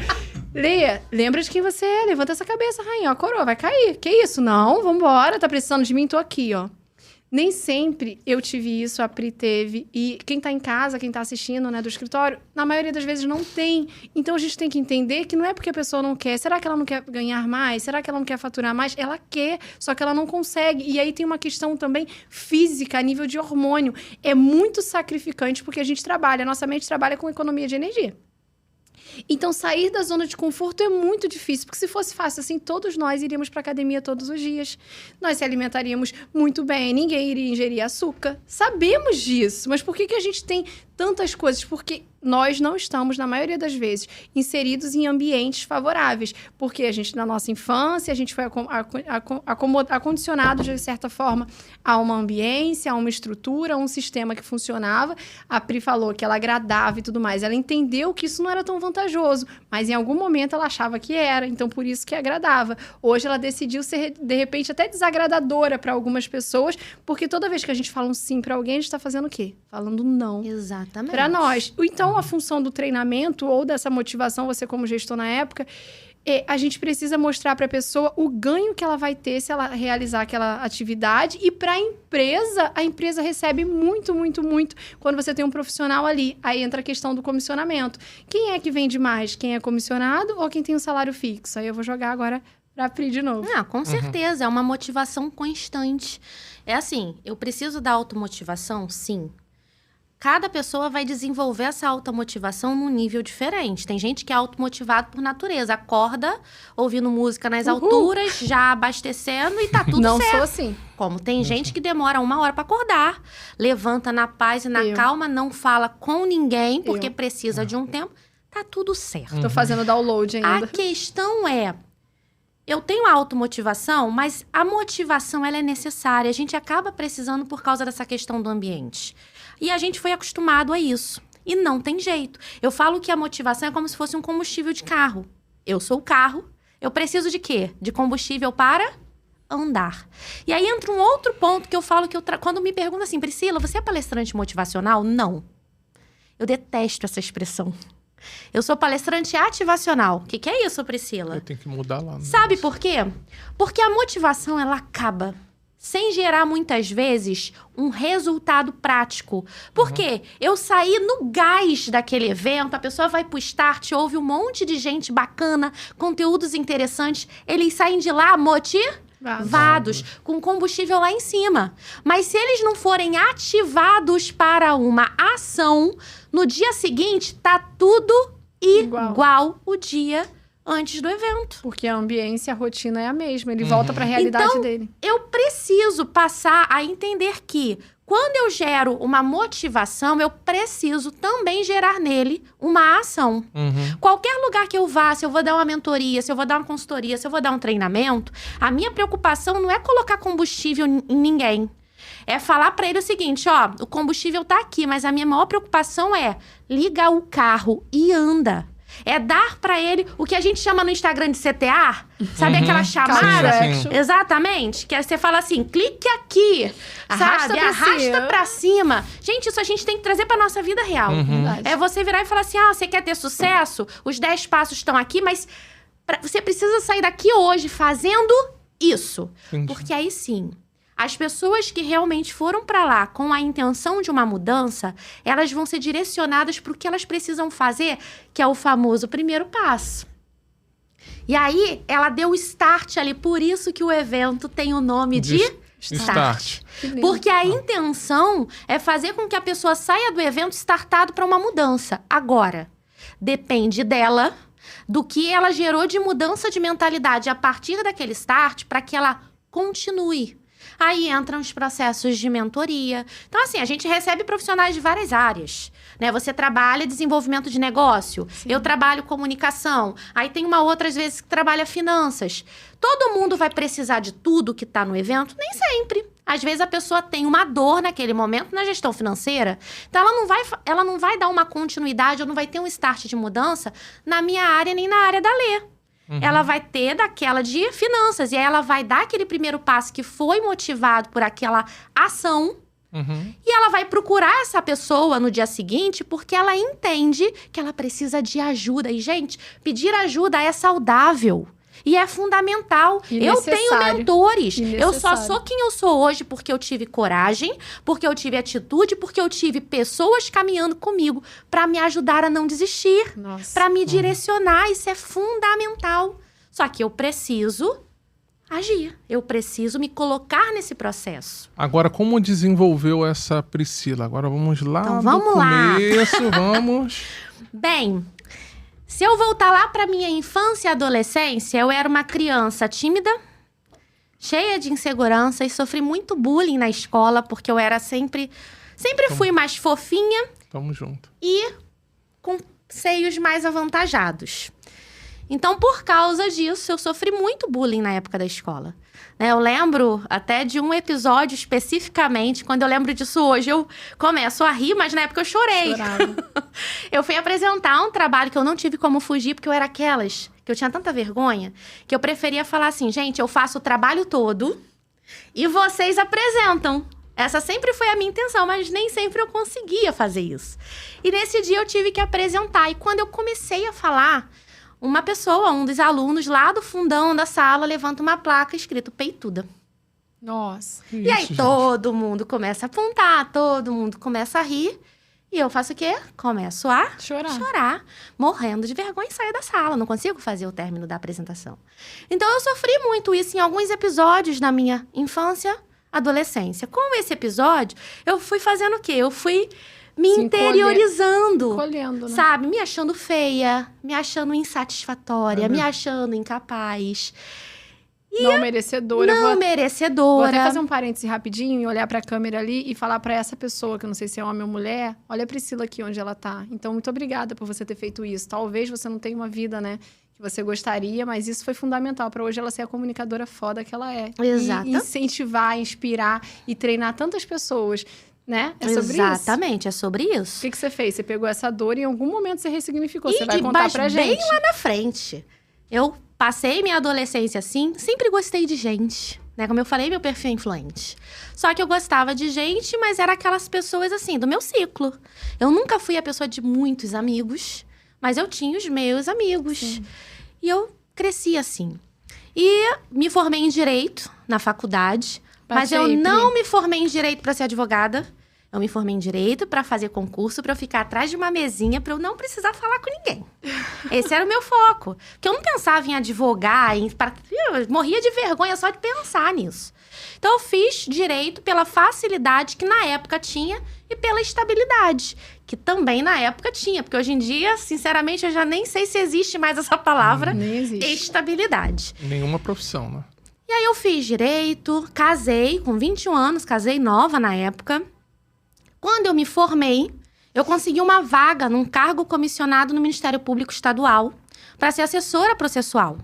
Lê, lembra de quem você é. Levanta essa cabeça, rainha. Ó, coroa, vai cair. Que isso? Não, vambora. Tá precisando de mim? Tô aqui, ó. Nem sempre eu tive isso, a Pri teve. E quem tá em casa, quem tá assistindo, né, do escritório, na maioria das vezes não tem. Então, a gente tem que entender que não é porque a pessoa não quer. Será que ela não quer ganhar mais? Será que ela não quer faturar mais? Ela quer, só que ela não consegue. E aí tem uma questão também física, a nível de hormônio. É muito sacrificante porque a gente trabalha, a nossa mente trabalha com economia de energia. Então, sair da zona de conforto é muito difícil, porque se fosse fácil assim, todos nós iríamos para academia todos os dias. Nós se alimentaríamos muito bem, ninguém iria ingerir açúcar. Sabemos disso, mas por que a gente tem tantas coisas? Porque nós não estamos, na maioria das vezes, inseridos em ambientes favoráveis. Porque a gente, na nossa infância, a gente foi acondicionado, de certa forma, a uma ambiência, a uma estrutura, a um sistema que funcionava. A Pri falou que ela agradava e tudo mais. Ela entendeu que isso não era tão vantajoso, mas em algum momento ela achava que era, então por isso que agradava. Hoje ela decidiu ser, de repente, até desagradadora para algumas pessoas, porque toda vez que a gente fala um sim para alguém, a gente está fazendo o quê? Falando não. Exatamente. Para nós. Então, a função do treinamento ou dessa motivação, você como gestor na época, a gente precisa mostrar para a pessoa o ganho que ela vai ter se ela realizar aquela atividade. E para a empresa recebe muito, muito, muito quando você tem um profissional ali. Aí entra a questão do comissionamento. Quem é que vende mais? Quem é comissionado ou quem tem um salário fixo? Aí eu vou jogar agora para a Pri de novo. Não, com certeza. É uma motivação constante. É assim, eu preciso da automotivação? Sim. Cada pessoa vai desenvolver essa automotivação num nível diferente. Tem gente que é automotivado por natureza. Acorda ouvindo música nas alturas, já abastecendo e tá tudo não certo. Não sou assim. Como tem gente que demora 1 hora para acordar. Levanta na paz e na calma, não fala com ninguém, porque precisa de um tempo. Tá tudo certo. Tô fazendo download ainda. A questão é... Eu tenho a automotivação, mas a motivação ela é necessária. A gente acaba precisando por causa dessa questão do ambiente. E a gente foi acostumado a isso. E não tem jeito. Eu falo que a motivação é como se fosse um combustível de carro. Eu sou o carro. Eu preciso de quê? De combustível para andar. E aí entra um outro ponto que eu falo que quando me perguntam assim, Priscila, você é palestrante motivacional? Não. Eu detesto essa expressão. Eu sou palestrante ativacional. O que é isso, Priscila? Eu tenho que mudar lá. Sabe por quê? Porque a motivação, ela acaba sem gerar, muitas vezes, um resultado prático. Por quê? Eu saí no gás daquele evento, a pessoa vai pro start, ouve um monte de gente bacana, conteúdos interessantes, eles saem de lá motivados, com combustível lá em cima. Mas se eles não forem ativados para uma ação, no dia seguinte, tá tudo igual o dia antes do evento. Porque a ambiência, a rotina é a mesma. Ele volta para a realidade dele. Eu preciso passar a entender que quando eu gero uma motivação, eu preciso também gerar nele uma ação. Qualquer lugar que eu vá, se eu vou dar uma mentoria, se eu vou dar uma consultoria, se eu vou dar um treinamento, a minha preocupação não é colocar combustível em ninguém. É falar para ele o seguinte, ó, o combustível tá aqui, mas a minha maior preocupação é ligar o carro e anda. É dar pra ele o que a gente chama no Instagram de CTA. Sabe aquela chamada? Sim. Exatamente. Que aí você fala assim, clique aqui, sabe? Arrasta pra cima. Gente, isso a gente tem que trazer pra nossa vida real. É você virar e falar assim, você quer ter sucesso? Os 10 passos estão aqui, mas você precisa sair daqui hoje fazendo isso. Entendi. Porque aí sim... As pessoas que realmente foram para lá com a intenção de uma mudança, elas vão ser direcionadas para o que elas precisam fazer, que é o famoso primeiro passo. E aí, ela deu o start ali, por isso que o evento tem o nome de Start. Porque a intenção é fazer com que a pessoa saia do evento startado para uma mudança. Agora, depende dela, do que ela gerou de mudança de mentalidade a partir daquele start, para que ela continue. Aí entram os processos de mentoria. Então, assim, a gente recebe profissionais de várias áreas, né? Você trabalha desenvolvimento de negócio, eu trabalho comunicação, aí tem uma outra, às vezes, que trabalha finanças. Todo mundo vai precisar de tudo que está no evento? Nem sempre. Às vezes, a pessoa tem uma dor naquele momento na gestão financeira, então ela não vai dar uma continuidade ou não vai ter um start de mudança na minha área nem na área da Lê. Ela vai ter daquela de finanças. E aí ela vai dar aquele primeiro passo que foi motivado por aquela ação. E ela vai procurar essa pessoa no dia seguinte porque ela entende que ela precisa de ajuda. E, gente, pedir ajuda é saudável. E é fundamental. Eu tenho mentores. Eu só sou quem eu sou hoje porque eu tive coragem, porque eu tive atitude, porque eu tive pessoas caminhando comigo para me ajudar a não desistir, para me direcionar. Isso é fundamental. Só que eu preciso agir. Eu preciso me colocar nesse processo. Agora, como desenvolveu essa Priscila? Agora vamos lá então, vamos lá. começo, vamos... Bem... Se eu voltar lá para minha infância e adolescência, eu era uma criança tímida, cheia de insegurança e sofri muito bullying na escola, porque eu era sempre fui mais fofinha. Tamo junto. E com seios mais avantajados. Então, por causa disso, eu sofri muito bullying na época da escola. Eu lembro até de um episódio especificamente, quando eu lembro disso hoje, eu começo a rir, mas na época eu chorei. Eu fui apresentar um trabalho que eu não tive como fugir, porque eu era aquelas, que eu tinha tanta vergonha, que eu preferia falar assim, gente, eu faço o trabalho todo e vocês apresentam. Essa sempre foi a minha intenção, mas nem sempre eu conseguia fazer isso. E nesse dia eu tive que apresentar. E quando eu comecei a falar... Uma pessoa, um dos alunos lá do fundão da sala, levanta uma placa escrito peituda. Nossa. E aí todo mundo começa a apontar, todo mundo começa a rir. E eu faço o quê? Começo a chorar, morrendo de vergonha e saio da sala. Não consigo fazer o término da apresentação. Então eu sofri muito isso em alguns episódios da minha infância, adolescência. Com esse episódio, eu fui fazendo o quê? Eu fui... me interiorizando, colhendo, né? Sabe? Me achando feia, me achando insatisfatória, me achando incapaz. E não merecedora. merecedora. Vou até fazer um parêntese rapidinho e olhar pra câmera ali e falar pra essa pessoa, que eu não sei se é homem ou mulher, olha a Priscila aqui onde ela tá. Então, muito obrigada por você ter feito isso. Talvez você não tenha uma vida, né, que você gostaria, mas isso foi fundamental pra hoje ela ser a comunicadora foda que ela é. Exato. E incentivar, inspirar e treinar tantas pessoas... Né? É sobre Exatamente, é sobre isso. O que você fez? Você pegou essa dor e em algum momento você ressignificou. Você vai contar pra gente. Bem lá na frente. Eu passei minha adolescência assim, sempre gostei de gente. Né? Como eu falei, meu perfil é influente. Só que eu gostava de gente, mas era aquelas pessoas assim, do meu ciclo. Eu nunca fui a pessoa de muitos amigos, mas eu tinha os meus amigos. Sim. E eu cresci assim. E me formei em Direito na faculdade. Mas eu não me formei em Direito para ser advogada. Eu me formei em Direito para fazer concurso, para eu ficar atrás de uma mesinha, para eu não precisar falar com ninguém. Esse era o meu foco. Porque eu não pensava em advogar, eu morria de vergonha só de pensar nisso. Então, eu fiz Direito pela facilidade que na época tinha e pela estabilidade, que também na época tinha. Porque hoje em dia, sinceramente, eu já nem sei se existe mais essa palavra, estabilidade. Nenhuma profissão, né? E aí eu fiz Direito, casei com 21 anos, casei nova na época. Quando eu me formei, eu consegui uma vaga num cargo comissionado no Ministério Público Estadual para ser assessora processual.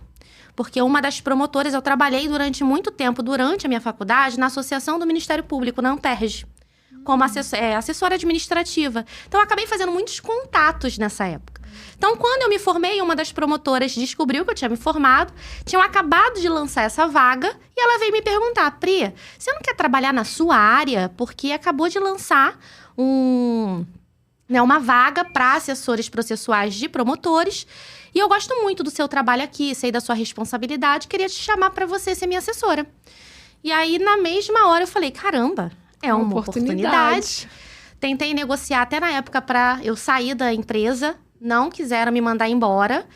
Porque uma das promotoras, eu trabalhei durante muito tempo, durante a minha faculdade, na Associação do Ministério Público, na Amperj, como assessora administrativa. Então, eu acabei fazendo muitos contatos nessa época. Então, quando eu me formei, uma das promotoras descobriu que eu tinha me formado, tinham acabado de lançar essa vaga, e ela veio me perguntar, Pri, você não quer trabalhar na sua área? Porque acabou de lançar uma vaga para assessores processuais de promotores, e eu gosto muito do seu trabalho aqui, sei da sua responsabilidade, queria te chamar para você ser minha assessora. E aí, na mesma hora, eu falei, caramba, é uma oportunidade. Tentei negociar até na época para eu sair da empresa, não quiseram me mandar embora.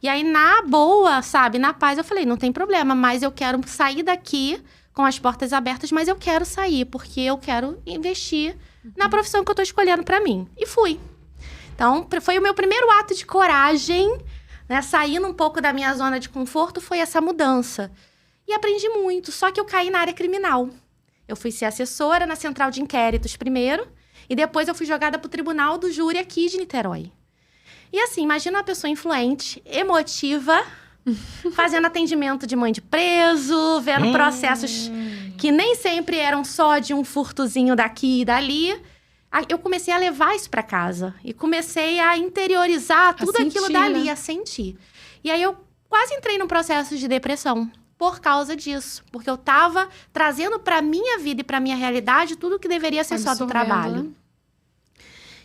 E aí, na boa, sabe, na paz, eu falei, não tem problema, mas eu quero sair daqui com as portas abertas, mas eu quero sair, porque eu quero investir na profissão que eu tô escolhendo para mim. E fui. Então, foi o meu primeiro ato de coragem, né, saindo um pouco da minha zona de conforto, foi essa mudança. E aprendi muito, só que eu caí na área criminal. Eu fui ser assessora na Central de Inquéritos primeiro, e depois eu fui jogada pro Tribunal do Júri aqui de Niterói. E assim, imagina uma pessoa influente, emotiva, fazendo atendimento de mãe de preso, vendo processos que nem sempre eram só de um furtozinho daqui e dali. Eu comecei a levar isso para casa e comecei a interiorizar tudo aquilo dali, a sentir. E aí eu quase entrei num processo de depressão por causa disso. Porque eu tava trazendo pra minha vida e pra minha realidade tudo que deveria ser só do trabalho. Né?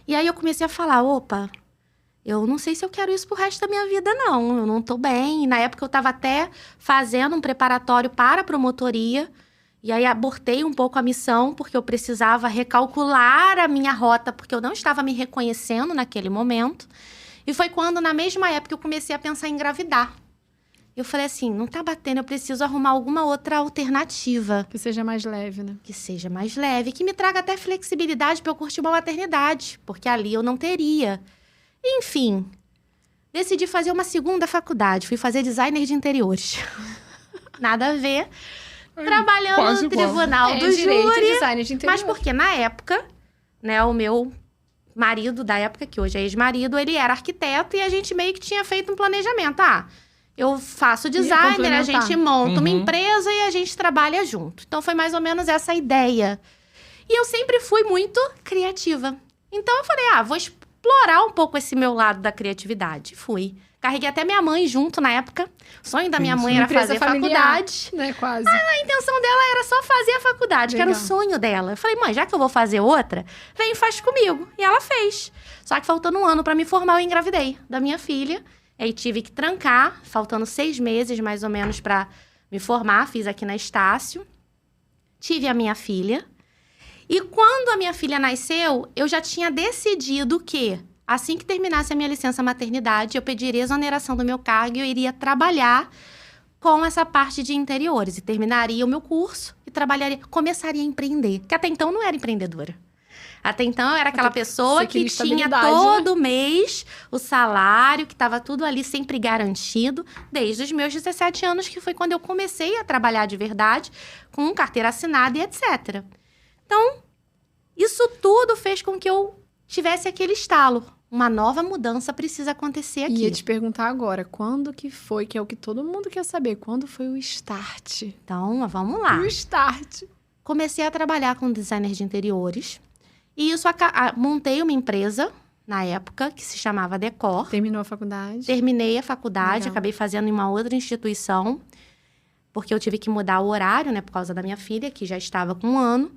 E aí eu comecei a falar, opa, eu não sei se eu quero isso pro resto da minha vida, não. Eu não tô bem. E na época eu tava até fazendo um preparatório para a promotoria. E aí abortei um pouco a missão, porque eu precisava recalcular a minha rota, porque eu não estava me reconhecendo naquele momento. E foi quando, na mesma época, eu comecei a pensar em engravidar. Eu falei assim, não tá batendo, eu preciso arrumar alguma outra alternativa. Que seja mais leve, né? Que seja mais leve, que me traga até flexibilidade para eu curtir uma maternidade, porque ali eu não teria. Enfim, decidi fazer uma segunda faculdade. Fui fazer designer de interiores. Nada a ver. Trabalhando no tribunal do júri. Designer de interiores. Mas porque na época, né, o meu marido da época, que hoje é ex-marido, ele era arquiteto e a gente meio que tinha feito um planejamento. Eu faço designer, a gente monta uma empresa e a gente trabalha junto. Então, foi mais ou menos essa a ideia. E eu sempre fui muito criativa. Então, eu falei, vou explorar um pouco esse meu lado da criatividade. Fui. Carreguei até minha mãe junto na época. O sonho da minha mãe era fazer faculdade. Né, quase. A intenção dela era só fazer a faculdade, Legal. Que era o sonho dela. Eu falei, mãe, já que eu vou fazer outra, vem e faz comigo. E ela fez. Só que faltando um ano pra me formar, eu engravidei da minha filha. Aí tive que trancar, faltando 6 meses mais ou menos pra me formar. Fiz aqui na Estácio. Tive a minha filha. E quando a minha filha nasceu, eu já tinha decidido que, assim que terminasse a minha licença maternidade, eu pediria exoneração do meu cargo e eu iria trabalhar com essa parte de interiores. E terminaria o meu curso e começaria a empreender. Que até então eu não era empreendedora. Até então eu era aquela pessoa que tinha todo mês o salário, que estava tudo ali sempre garantido, desde os meus 17 anos, que foi quando eu comecei a trabalhar de verdade, com carteira assinada e etc. Então, isso tudo fez com que eu tivesse aquele estalo. Uma nova mudança precisa acontecer aqui. Ia te perguntar agora, quando que foi, que é o que todo mundo quer saber, quando foi o start? Então, vamos lá. O start. Comecei a trabalhar com designer de interiores. E isso, montei uma empresa, na época, que se chamava Decor. Terminou a faculdade? Terminei a faculdade, acabei fazendo em uma outra instituição, porque eu tive que mudar o horário, né, por causa da minha filha, que já estava com 1 ano.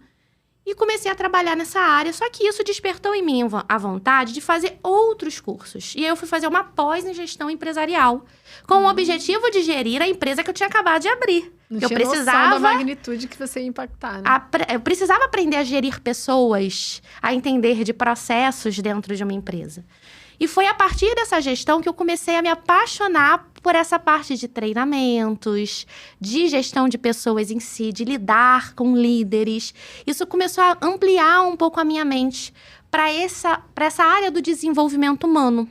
E comecei a trabalhar nessa área, só que isso despertou em mim a vontade de fazer outros cursos. E aí eu fui fazer uma pós em gestão empresarial, com o objetivo de gerir a empresa que eu tinha acabado de abrir. Não tinha noção da magnitude que você ia impactar, né? Eu precisava aprender a gerir pessoas, a entender de processos dentro de uma empresa. E foi a partir dessa gestão que eu comecei a me apaixonar por essa parte de treinamentos, de gestão de pessoas em si, de lidar com líderes. Isso começou a ampliar um pouco a minha mente para essa área do desenvolvimento humano.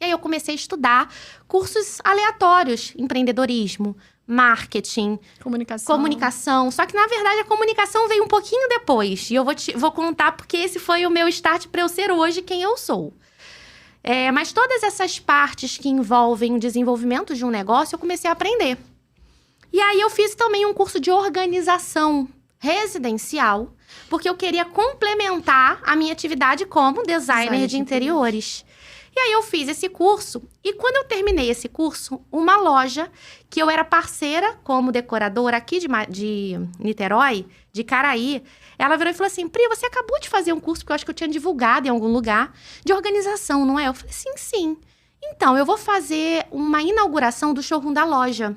E aí eu comecei a estudar cursos aleatórios, empreendedorismo, marketing, comunicação. Só que, na verdade, a comunicação veio um pouquinho depois. E eu vou contar porque esse foi o meu start para eu ser hoje quem eu sou. Mas todas essas partes que envolvem o desenvolvimento de um negócio, eu comecei a aprender. E aí eu fiz também um curso de organização residencial, porque eu queria complementar a minha atividade como designer de interiores. E aí eu fiz esse curso, e quando eu terminei esse curso, uma loja que eu era parceira como decoradora aqui de Niterói, de Caraí, ela virou e falou assim, Pri, você acabou de fazer um curso, porque eu acho que eu tinha divulgado em algum lugar, de organização, não é? Eu falei, sim. Então, eu vou fazer uma inauguração do showroom da loja.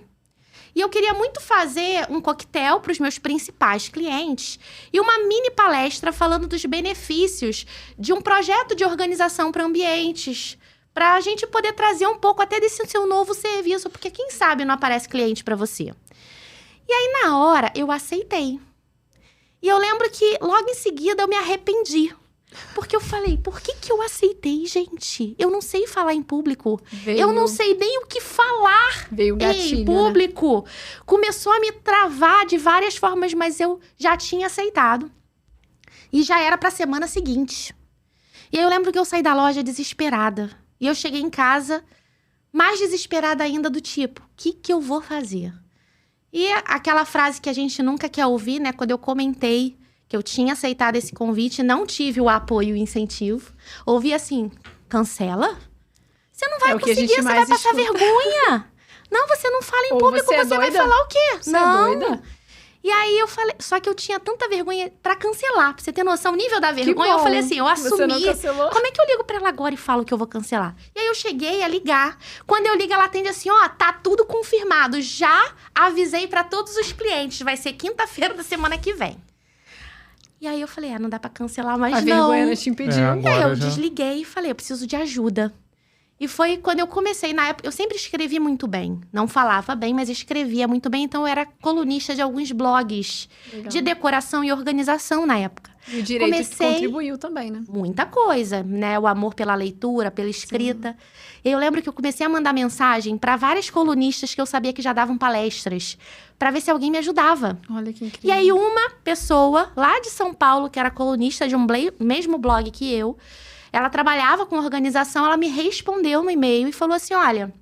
E eu queria muito fazer um coquetel para os meus principais clientes e uma mini palestra falando dos benefícios de um projeto de organização para ambientes, para a gente poder trazer um pouco até desse seu novo serviço, porque quem sabe não aparece cliente para você. E aí, na hora, eu aceitei. E eu lembro que logo em seguida eu me arrependi. Porque eu falei, por que eu aceitei, gente? Eu não sei falar em público. Eu não sei nem o que falar em público. Né? Começou a me travar de várias formas, mas eu já tinha aceitado. E já era pra semana seguinte. E aí eu lembro que eu saí da loja desesperada. E eu cheguei em casa mais desesperada ainda, do tipo, o que eu vou fazer? E aquela frase que a gente nunca quer ouvir, né? Quando eu comentei que eu tinha aceitado esse convite, não tive o apoio e o incentivo. Ouvi assim, cancela? Você não vai conseguir, você vai passar vergonha. Não, você não fala em público, você vai falar o quê? Você é doida? E aí eu falei, só que eu tinha tanta vergonha pra cancelar. Pra você ter noção, o nível da vergonha, eu falei assim, eu assumi. Você não cancelou? Como é que eu ligo pra ela agora e falo que eu vou cancelar? E aí eu cheguei a ligar. Quando eu ligo, ela atende assim, tá tudo confirmado. Já avisei pra todos os clientes, vai ser quinta-feira da semana que vem. E aí eu falei, não dá pra cancelar mais, não. A vergonha não te impediu. E aí eu desliguei e falei, eu preciso de ajuda. E foi quando eu comecei, na época, eu sempre escrevi muito bem. Não falava bem, mas escrevia muito bem. Então eu era colunista de alguns blogs de decoração e organização na época. E o direito contribuiu também, né? Muita coisa, né? O amor pela leitura, pela escrita. Sim. Eu lembro que eu comecei a mandar mensagem para várias colunistas que eu sabia que já davam palestras, para ver se alguém me ajudava. Olha que incrível. E aí uma pessoa lá de São Paulo, que era colunista de um mesmo blog que eu, ela trabalhava com organização, ela me respondeu no e-mail e falou assim, olha,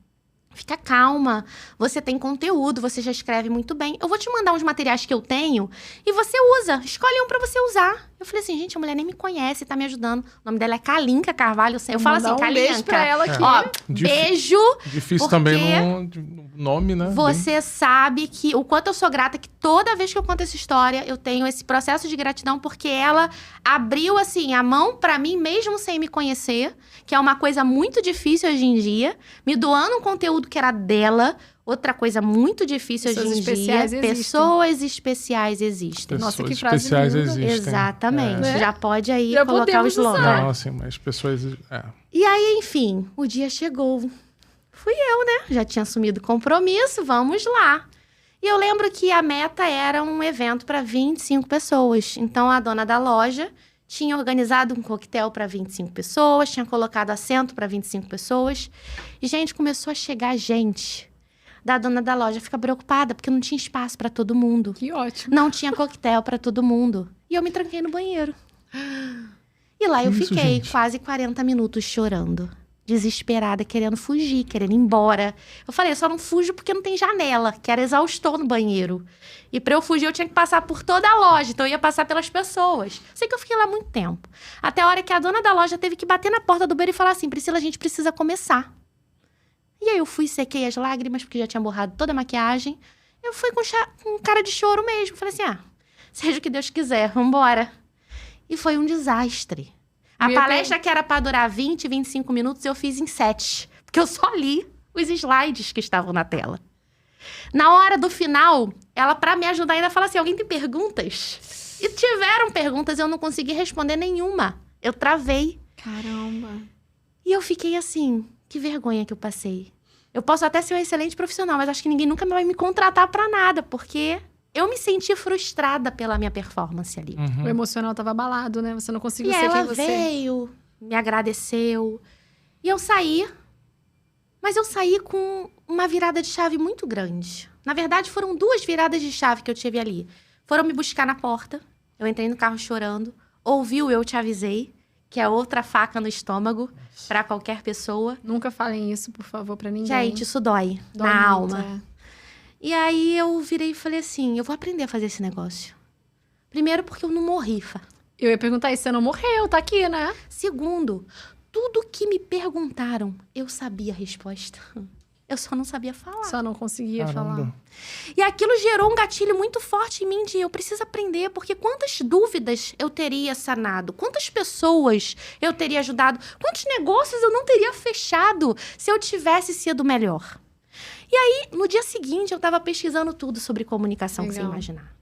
fica calma, você tem conteúdo, você já escreve muito bem. Eu vou te mandar uns materiais que eu tenho e você usa, escolhe um pra você usar. Eu falei assim, gente, a mulher nem me conhece, tá me ajudando. O nome dela é Kalinka Carvalho. Eu falo assim, Kalinka. Beijo pra ela aqui. Ó, beijo. Difícil também no nome, né? Você sabe que o quanto eu sou grata, que toda vez que eu conto essa história, eu tenho esse processo de gratidão, porque ela abriu, assim, a mão pra mim, mesmo sem me conhecer, que é uma coisa muito difícil hoje em dia, me doando um conteúdo que era dela. Outra coisa muito difícil hoje em dia, pessoas especiais existem. Nossa, que frase especiais linda. existem. Exatamente. É. Já pode aí Já colocar o slogan. Não, assim, mas pessoas... E aí, enfim, o dia chegou. Fui eu, né? Já tinha assumido compromisso, vamos lá. E eu lembro que a meta era um evento para 25 pessoas. Então, a dona da loja tinha organizado um coquetel para 25 pessoas, tinha colocado assento para 25 pessoas. E, gente, começou a chegar gente da dona da loja fica preocupada, porque não tinha espaço para todo mundo. Que ótimo. Não tinha coquetel para todo mundo. E eu me tranquei no banheiro. E lá eu fiquei quase 40 minutos chorando. Desesperada, querendo fugir, querendo ir embora. Eu falei, eu só não fujo porque não tem janela, que era exaustor no banheiro. E pra eu fugir, eu tinha que passar por toda a loja, então eu ia passar pelas pessoas. Sei que eu fiquei lá muito tempo. Até a hora que a dona da loja teve que bater na porta do banheiro e falar assim, Priscila, a gente precisa começar. E aí eu fui, sequei as lágrimas, porque já tinha borrado toda a maquiagem. Eu fui com cara de choro mesmo. Falei assim, seja o que Deus quiser, vambora. E foi um desastre. A palestra que era pra durar 20, 25 minutos, eu fiz em 7. Porque eu só li os slides que estavam na tela. Na hora do final, ela, pra me ajudar, ainda fala assim, alguém tem perguntas? E tiveram perguntas, eu não consegui responder nenhuma. Eu travei. Caramba. E eu fiquei assim, que vergonha que eu passei. Eu posso até ser um excelente profissional, mas acho que ninguém nunca vai me contratar pra nada, porque eu me senti frustrada pela minha performance ali. O emocional tava abalado, né? Você não conseguiu E ser ela quem você... veio, me agradeceu. E eu saí, mas eu saí com uma virada de chave muito grande. Na verdade, foram 2 viradas de chave que eu tive ali. Foram me buscar na porta, eu entrei no carro chorando, ouvi o Eu Te Avisei, que é outra faca no estômago pra qualquer pessoa. Nunca falem isso, por favor, pra ninguém. Gente, isso dói Dói na muito, alma. E aí eu virei e falei assim, eu vou aprender a fazer esse negócio. Primeiro porque eu não morri, Fá. Eu ia perguntar isso, você não morreu, tá aqui, né? Segundo, tudo que me perguntaram, eu sabia a resposta. Eu só não sabia falar. Só não conseguia falar. E aquilo gerou um gatilho muito forte em mim de eu preciso aprender, porque quantas dúvidas eu teria sanado, quantas pessoas eu teria ajudado, quantos negócios eu não teria fechado se eu tivesse sido melhor. E aí, no dia seguinte, eu estava pesquisando tudo sobre comunicação que você imaginar.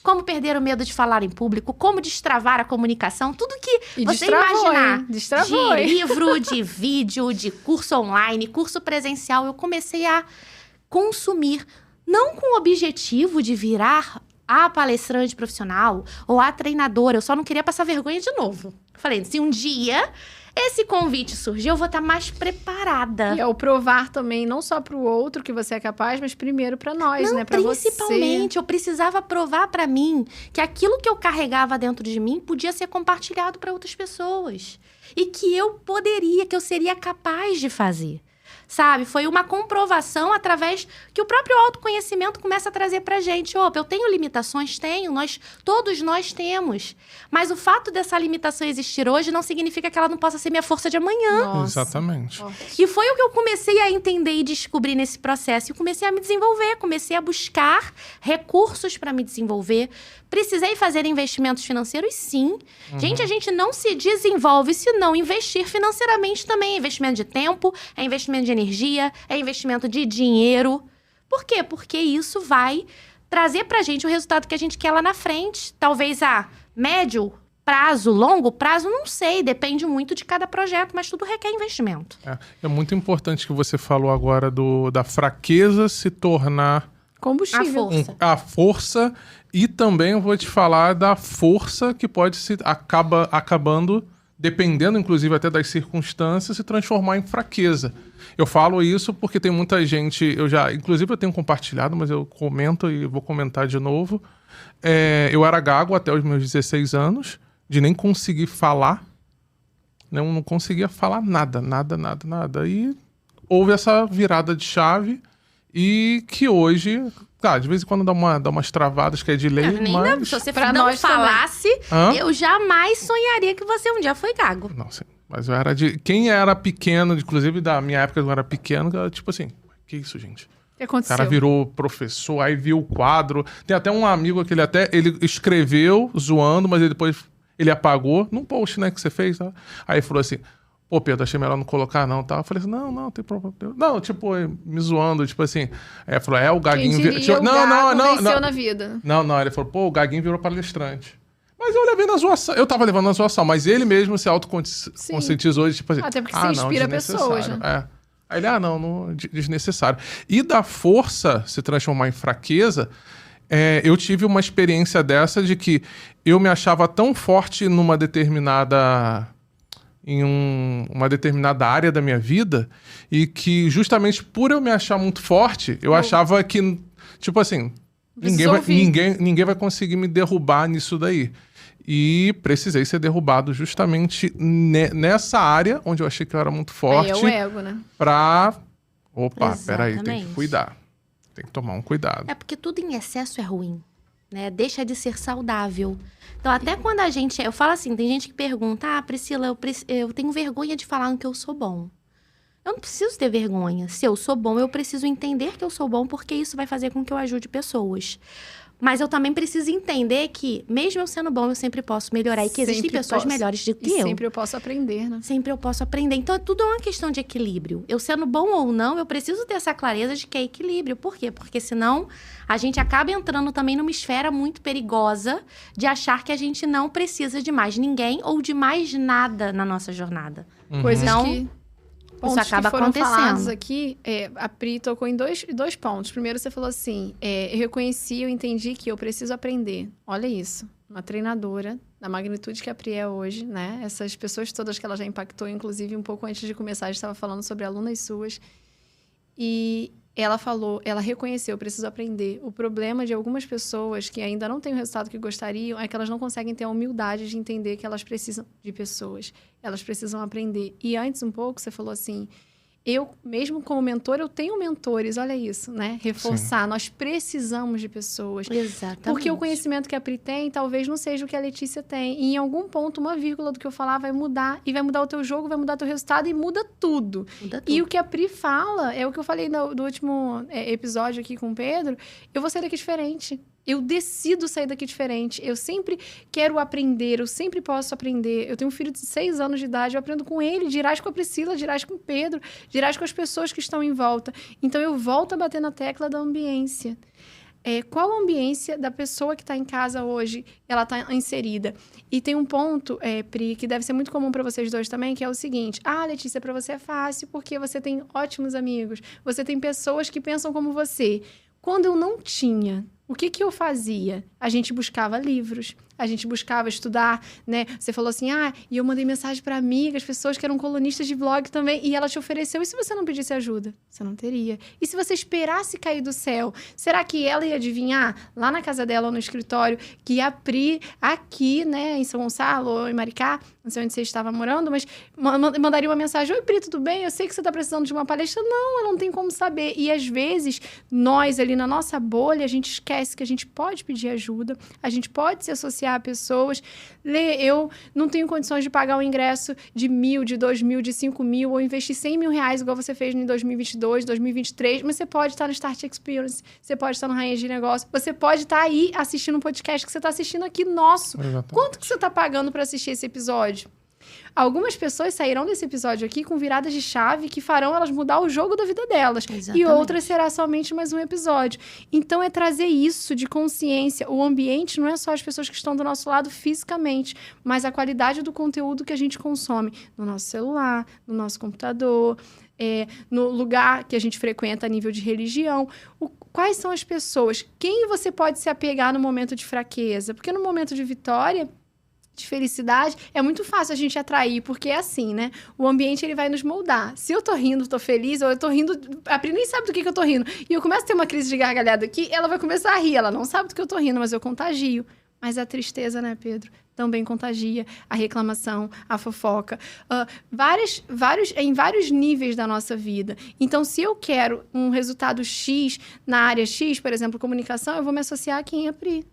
Como perder o medo de falar em público, como destravar a comunicação, tudo que você imaginar. Hein? Destravou, de livro, de vídeo, de curso online, curso presencial, eu comecei a consumir, não com o objetivo de virar a palestrante profissional ou a treinadora, eu só não queria passar vergonha de novo. Falei, se um dia esse convite surgir, eu vou estar mais preparada. E é o provar também, não só pro outro que você é capaz, mas primeiro pra nós, né? Pra principalmente, eu precisava provar pra mim que aquilo que eu carregava dentro de mim podia ser compartilhado pra outras pessoas. E que eu poderia, que eu seria capaz de fazer. Sabe? Foi uma comprovação através que o próprio autoconhecimento começa a trazer pra gente. Opa, eu tenho limitações? Tenho. Todos nós temos. Mas o fato dessa limitação existir hoje não significa que ela não possa ser minha força de amanhã. Nossa. Exatamente. E foi o que eu comecei a entender e descobrir nesse processo. E comecei a me desenvolver, comecei a buscar recursos para me desenvolver. Precisei fazer investimentos financeiros, sim. Gente, a gente não se desenvolve se não investir financeiramente também. É investimento de tempo, é investimento de energia, é investimento de dinheiro. Por quê? Porque isso vai trazer pra gente o resultado que a gente quer lá na frente. Talvez a médio prazo, longo prazo, não sei. Depende muito de cada projeto, mas tudo requer investimento. É muito importante que você falou agora da fraqueza se tornar... combustível. A força. E também eu vou te falar da força que pode se acabando, dependendo inclusive até das circunstâncias, se transformar em fraqueza. Eu falo isso porque tem muita gente, inclusive eu tenho compartilhado, mas eu comento e vou comentar de novo. Eu era gago até os meus 16 anos, de nem conseguir falar. Não conseguia falar nada. E houve essa virada de chave e que hoje... Tá, de vez em quando dá umas travadas que é de lei, mas... Se você não falasse, eu jamais sonharia que você um dia foi gago. Não, sim. Mas eu era de... Quem era pequeno, inclusive da minha época eu era pequeno, era tipo assim, que isso, gente? O que aconteceu? O cara virou professor, aí viu o quadro. Tem até um amigo que ele escreveu zoando, mas depois ele apagou num post, né, que você fez. Tá? Aí falou assim... Pô, Pedro, achei melhor não colocar, não, tá? Eu falei assim, não tem problema. Não, tipo, me zoando, tipo assim. Aí falou, o Gaguinho... Venceu na vida. Não, ele falou, pô, o Gaguinho virou palestrante. Mas eu levei na zoação, eu tava levando na zoação, mas ele mesmo se autoconscientizou de, tipo assim... Até porque você inspira pessoas, né? Aí ele, não, desnecessário. E da força se transformar em fraqueza, eu tive uma experiência dessa de que eu me achava tão forte numa determinada... em uma determinada área da minha vida e que justamente por eu me achar muito forte, eu achava que, tipo assim, ninguém vai conseguir me derrubar nisso daí. E precisei ser derrubado justamente nessa área onde eu achei que eu era muito forte. É o ego, né? Peraí, tem que cuidar. Tem que tomar um cuidado. É porque tudo em excesso é ruim, né? Deixa de ser saudável. Então, até quando a gente... Eu falo assim, tem gente que pergunta, Priscila, eu tenho vergonha de falar que eu sou bom. Eu não preciso ter vergonha. Se eu sou bom, eu preciso entender que eu sou bom, porque isso vai fazer com que eu ajude pessoas. Mas eu também preciso entender que, mesmo eu sendo bom, eu sempre posso melhorar. E que existem pessoas melhores do que eu. Sempre eu posso aprender, né? Sempre eu posso aprender. Então, tudo é uma questão de equilíbrio. Eu sendo bom ou não, eu preciso ter essa clareza de que é equilíbrio. Por quê? Porque senão, a gente acaba entrando também numa esfera muito perigosa de achar que a gente não precisa de mais ninguém ou de mais nada na nossa jornada. Coisas Então, que... isso acaba que foram acontecendo. falados aqui, a Pri tocou em dois pontos. Primeiro, você falou assim, eu reconheci, eu entendi que eu preciso aprender. Olha isso, uma treinadora da magnitude que a Pri é hoje, né? Essas pessoas todas que ela já impactou, inclusive um pouco antes de começar, a gente estava falando sobre alunas suas. E ela falou, ela reconheceu, eu preciso aprender. O problema de algumas pessoas que ainda não têm o resultado que gostariam é que elas não conseguem ter a humildade de entender que elas precisam de pessoas. Elas precisam aprender. E antes um pouco, você falou assim, eu, mesmo como mentor, eu tenho mentores, olha isso, né? Reforçar, nós precisamos de pessoas. Exatamente. Porque o conhecimento que a Pri tem, talvez não seja o que a Letícia tem. E em algum ponto, uma vírgula do que eu falar vai mudar. E vai mudar o teu jogo, vai mudar o teu resultado e muda tudo. E o que a Pri fala, é o que eu falei do último episódio aqui com o Pedro, eu vou sair daqui diferente. Eu decido sair daqui diferente. Eu sempre quero aprender, eu sempre posso aprender. Eu tenho um filho de 6 anos de idade, eu aprendo com ele, dirás com a Priscila, dirás com o Pedro, dirás com as pessoas que estão em volta. Então, eu volto a bater na tecla da ambiência. Qual a ambiência da pessoa que está em casa hoje, ela está inserida? E tem um ponto, Pri, que deve ser muito comum para vocês dois também, que é o seguinte. Letícia, para você é fácil porque você tem ótimos amigos. Você tem pessoas que pensam como você. Quando eu não tinha, o que eu fazia? A gente buscava livros, a gente buscava estudar, né? Você falou assim, e eu mandei mensagem para amigas, pessoas que eram colunistas de blog também, e ela te ofereceu. E se você não pedisse ajuda? Você não teria. E se você esperasse cair do céu, será que ela ia adivinhar, lá na casa dela ou no escritório, que a Pri, aqui, né, em São Gonçalo ou em Maricá, não sei onde você estava morando, mas mandaria uma mensagem, oi Pri, tudo bem? Eu sei que você está precisando de uma palestra. Não, ela não tem como saber. E às vezes, nós ali na nossa bolha, a gente esquece que a gente pode pedir ajuda, a gente pode se associar a pessoas. Eu não tenho condições de pagar um ingresso de 1.000, de 2.000, de 5.000, ou investir 100 mil reais, igual você fez em 2022, 2023, mas você pode estar no Start Experience, você pode estar no Rainha de Negócio, você pode estar aí assistindo um podcast que você está assistindo aqui nosso. Exatamente. Quanto que você está pagando para assistir esse episódio? Algumas pessoas sairão desse episódio aqui com viradas de chave que farão elas mudar o jogo da vida delas. Exatamente. E outras será somente mais um episódio. Então, é trazer isso de consciência. O ambiente não é só as pessoas que estão do nosso lado fisicamente, mas a qualidade do conteúdo que a gente consome no nosso celular, no nosso computador, no lugar que a gente frequenta a nível de religião. Quais são as pessoas? Quem você pode se apegar no momento de fraqueza? Porque no momento de vitória, de felicidade, é muito fácil a gente atrair, porque é assim, né? O ambiente, ele vai nos moldar. Se eu tô rindo, tô feliz, ou eu tô rindo... A Pri nem sabe do que eu tô rindo. E eu começo a ter uma crise de gargalhada aqui, ela vai começar a rir. Ela não sabe do que eu tô rindo, mas eu contagio. Mas a tristeza, né, Pedro? Também contagia. A reclamação, a fofoca. Em vários níveis da nossa vida. Então, se eu quero um resultado X na área X, por exemplo, comunicação, eu vou me associar a quem é a Pri.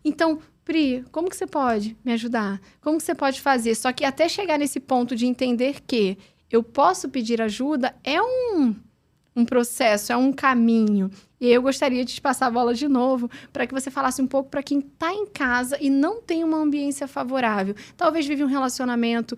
Então, Pri, como que você pode me ajudar? Como que você pode fazer? Só que até chegar nesse ponto de entender que eu posso pedir ajuda é um processo, é um caminho. E eu gostaria de te passar a bola de novo para que você falasse um pouco para quem está em casa e não tem uma ambiência favorável. Talvez vive um relacionamento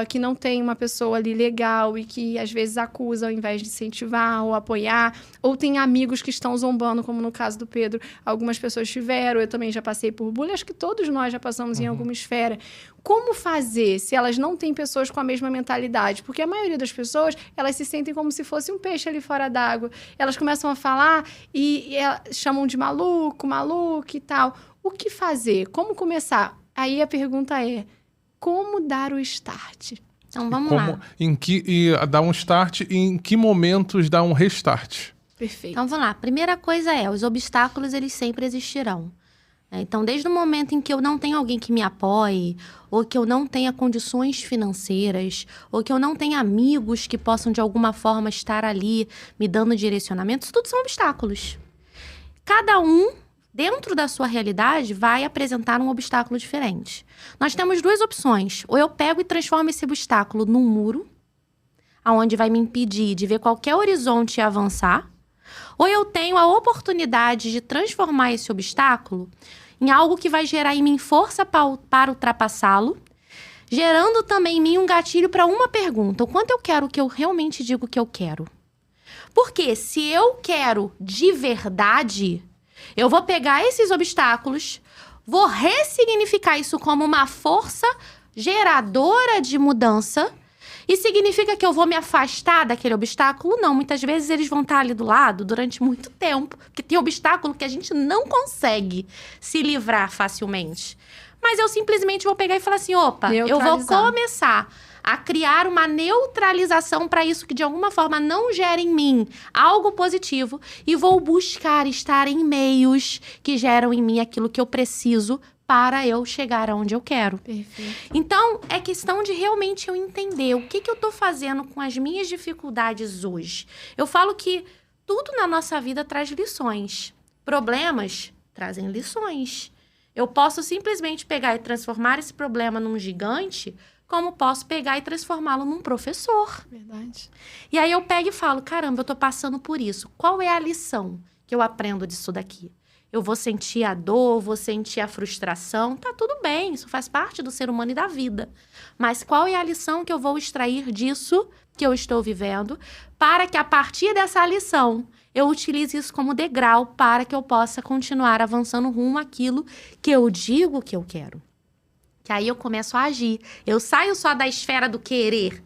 que não tem uma pessoa ali legal e que às vezes acusa ao invés de incentivar ou apoiar. Ou tem amigos que estão zombando, como no caso do Pedro. Algumas pessoas tiveram, eu também já passei por bullying. Acho que todos nós já passamos em alguma esfera. Como fazer se elas não têm pessoas com a mesma mentalidade? Porque a maioria das pessoas, elas se sentem como se fosse um peixe ali fora d'água. Elas começam a falar e chamam de maluco e tal. O que fazer? Como começar? Aí a pergunta é, como dar o start? Então, vamos lá. Dar um start e em que momentos dar um restart? Perfeito. Então, vamos lá. Primeira coisa os obstáculos, eles sempre existirão. Então, desde o momento em que eu não tenho alguém que me apoie, ou que eu não tenha condições financeiras, ou que eu não tenha amigos que possam, de alguma forma, estar ali me dando direcionamento, isso tudo são obstáculos. Cada um, dentro da sua realidade, vai apresentar um obstáculo diferente. Nós temos 2 opções. Ou eu pego e transformo esse obstáculo num muro, onde vai me impedir de ver qualquer horizonte e avançar, Ou eu tenho a oportunidade de transformar esse obstáculo em algo que vai gerar em mim força para ultrapassá-lo, gerando também em mim um gatilho para uma pergunta. O quanto eu quero que eu realmente digo que eu quero? Porque se eu quero de verdade, eu vou pegar esses obstáculos, vou ressignificar isso como uma força geradora de mudança. E significa que eu vou me afastar daquele obstáculo? Não, muitas vezes eles vão estar ali do lado durante muito tempo. Porque tem obstáculo que a gente não consegue se livrar facilmente. Mas eu simplesmente vou pegar e falar assim, opa, eu vou começar a criar uma neutralização para isso que de alguma forma não gera em mim algo positivo. E vou buscar estar em meios que geram em mim aquilo que eu preciso para eu chegar aonde eu quero. Perfeito. Então, é questão de realmente eu entender o que eu tô fazendo com as minhas dificuldades hoje. Eu falo que tudo na nossa vida traz lições. Problemas trazem lições. Eu posso simplesmente pegar e transformar esse problema num gigante, como posso pegar e transformá-lo num professor. Verdade. E aí eu pego e falo, caramba, eu tô passando por isso. Qual é a lição que eu aprendo disso daqui? Eu vou sentir a dor, vou sentir a frustração. Tá tudo bem, isso faz parte do ser humano e da vida. Mas qual é a lição que eu vou extrair disso que eu estou vivendo para que a partir dessa lição eu utilize isso como degrau para que eu possa continuar avançando rumo àquilo que eu digo que eu quero. Que aí eu começo a agir. Eu saio só da esfera do querer.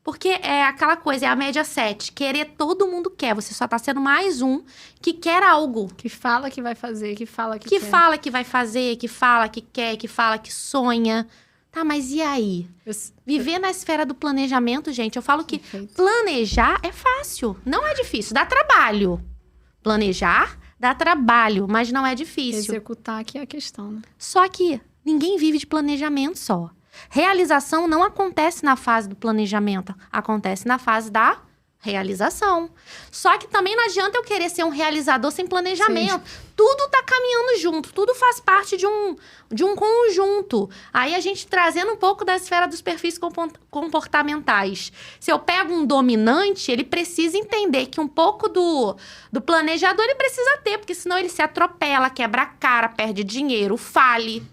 Porque é aquela coisa, é a média 7. Querer todo mundo quer. Você só tá sendo mais um que quer algo. Que fala que vai fazer, que fala que Que quer. fala que vai fazer, que fala que quer, que fala que sonha. Tá, mas e aí? Viver na esfera do planejamento, gente, eu falo que planejar é fácil. Não é difícil, dá trabalho. Planejar dá trabalho, mas não é difícil. Executar que é a questão, né? Só que ninguém vive de planejamento só. Realização não acontece na fase do planejamento, acontece na fase da realização. Só que também não adianta eu querer ser um realizador sem planejamento. Sim. Tudo tá caminhando junto, tudo faz parte de um conjunto. Aí a gente trazendo um pouco da esfera dos perfis comportamentais. Se eu pego um dominante, ele precisa entender que um pouco do planejador ele precisa ter, porque senão ele se atropela, quebra a cara, perde dinheiro, fale.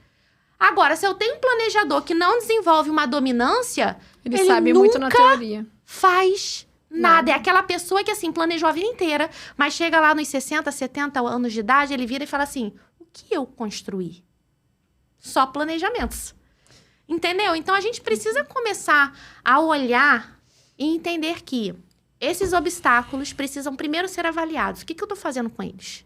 Agora, se eu tenho um planejador que não desenvolve uma dominância, ele sabe muito na teoria. Faz nada. É aquela pessoa que, assim, planejou a vida inteira, mas chega lá nos 60, 70 anos de idade, ele vira e fala assim, o que eu construí? Só planejamentos. Entendeu? Então, a gente precisa começar a olhar e entender que esses obstáculos precisam primeiro ser avaliados. O que eu tô fazendo com eles?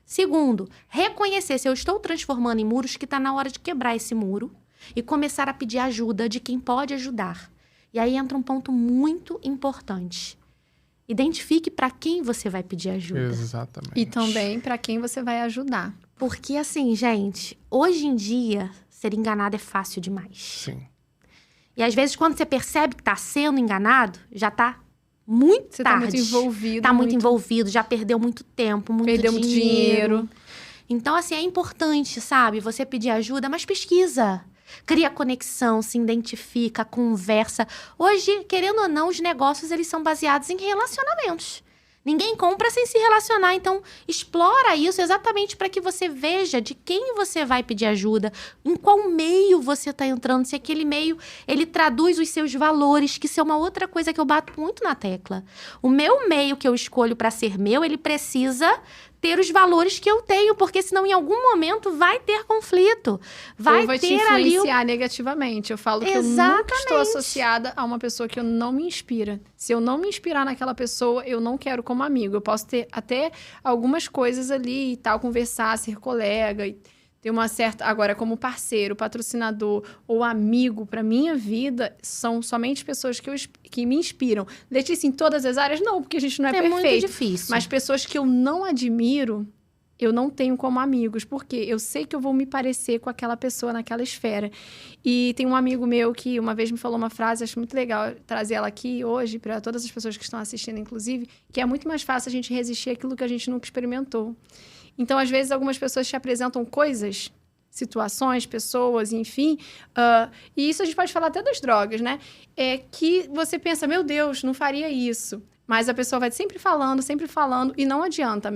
Segundo, reconhecer se eu estou transformando em muros que está na hora de quebrar esse muro e começar a pedir ajuda de quem pode ajudar. E aí entra um ponto muito importante. Identifique para quem você vai pedir ajuda. Exatamente. E também para quem você vai ajudar. Porque assim, gente, hoje em dia, ser enganado é fácil demais. Sim. E às vezes quando você percebe que está sendo enganado, já está muito você tarde. Tá muito envolvido. Tá muito envolvido, já perdeu muito tempo, perdeu muito dinheiro. Então, assim, é importante, sabe? Você pedir ajuda, mas pesquisa. Cria conexão, se identifica, conversa. Hoje, querendo ou não, os negócios, eles são baseados em relacionamentos. Ninguém compra sem se relacionar, então explora isso exatamente para que você veja de quem você vai pedir ajuda, em qual meio você está entrando, se aquele meio, ele traduz os seus valores, que isso é uma outra coisa que eu bato muito na tecla. O meu meio que eu escolho para ser meu, ele precisa ter os valores que eu tenho, porque senão em algum momento vai ter conflito. Vai te influenciar negativamente. Eu falo que eu nunca estou associada a uma pessoa que eu não me inspira. Se eu não me inspirar naquela pessoa, eu não quero como amigo. Eu posso ter até algumas coisas ali e tal, conversar, ser colega, e ter uma certa... Agora, como parceiro, patrocinador ou amigo para minha vida, são somente pessoas que me inspiram. Letícia, em todas as áreas, não, porque a gente não é perfeito. É muito difícil. Mas pessoas que eu não admiro, eu não tenho como amigos, porque eu sei que eu vou me parecer com aquela pessoa naquela esfera. E tem um amigo meu que uma vez me falou uma frase, acho muito legal trazer ela aqui hoje, para todas as pessoas que estão assistindo, inclusive, que é muito mais fácil a gente resistir àquilo que a gente nunca experimentou. Então, às vezes, algumas pessoas te apresentam coisas, situações, pessoas, enfim. E isso a gente pode falar até das drogas, né? É que você pensa, meu Deus, não faria isso. Mas a pessoa vai sempre falando, e não adianta.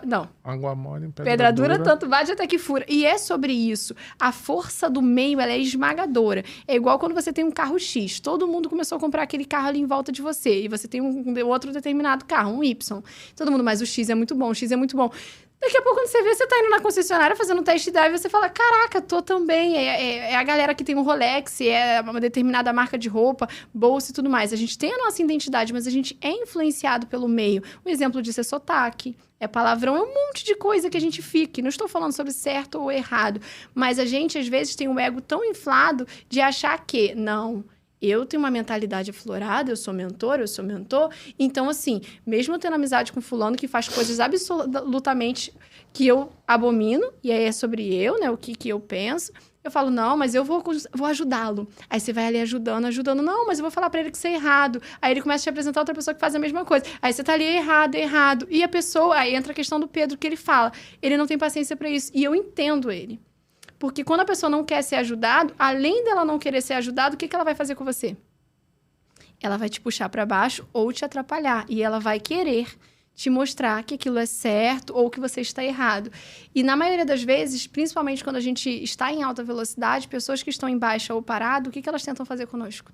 Não. Água mole em Pedra dura, tanto bate até que fura. E é sobre isso. A força do meio, ela é esmagadora. É igual quando você tem um carro X. Todo mundo começou a comprar aquele carro ali em volta de você. E você tem um outro determinado carro, um Y. Todo mundo, mas o X é muito bom, o X é muito bom. Daqui a pouco, quando você vê, você tá indo na concessionária fazendo um test drive, você fala, caraca, tô também. É a galera que tem um Rolex, é uma determinada marca de roupa, bolsa e tudo mais. A gente tem a nossa identidade, mas a gente é influenciado pelo meio. Um exemplo disso é sotaque, é palavrão, é um monte de coisa que a gente fica. Não estou falando sobre certo ou errado, mas a gente, às vezes, tem um ego tão inflado de achar que, não... Eu tenho uma mentalidade aflorada, eu sou mentor, Então, assim, mesmo eu tendo amizade com fulano que faz coisas absolutamente que eu abomino, e aí é sobre eu, né? O que eu penso. Eu falo, não, mas eu vou ajudá-lo. Aí você vai ali ajudando. Não, mas eu vou falar pra ele que isso é errado. Aí ele começa a te apresentar outra pessoa que faz a mesma coisa. Aí você tá ali, errado. E a pessoa, aí entra a questão do Pedro, que ele fala. Ele não tem paciência pra isso. E eu entendo ele. Porque quando a pessoa não quer ser ajudado, além dela não querer ser ajudado, o que ela vai fazer com você? Ela vai te puxar para baixo ou te atrapalhar. E ela vai querer te mostrar que aquilo é certo ou que você está errado. E na maioria das vezes, principalmente quando a gente está em alta velocidade, pessoas que estão em baixa ou parado, o que elas tentam fazer conosco?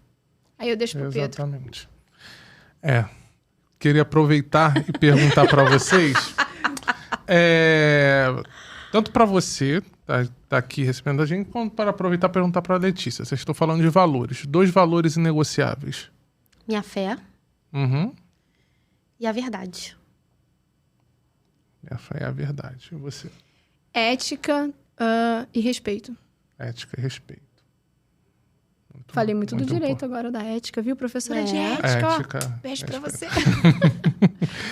Aí eu deixo pro Pedro. Exatamente. Queria aproveitar e perguntar para vocês. Tanto para você... Tá aqui recebendo a gente, quanto para aproveitar e perguntar para a Letícia. Vocês estão falando de valores. 2 valores inegociáveis. Minha fé. Uhum. E a verdade. Minha fé é a verdade. E você? Ética e respeito. Ética e respeito. Falei muito do direito agora, da ética, viu? Professora de ética. Beijo pra você.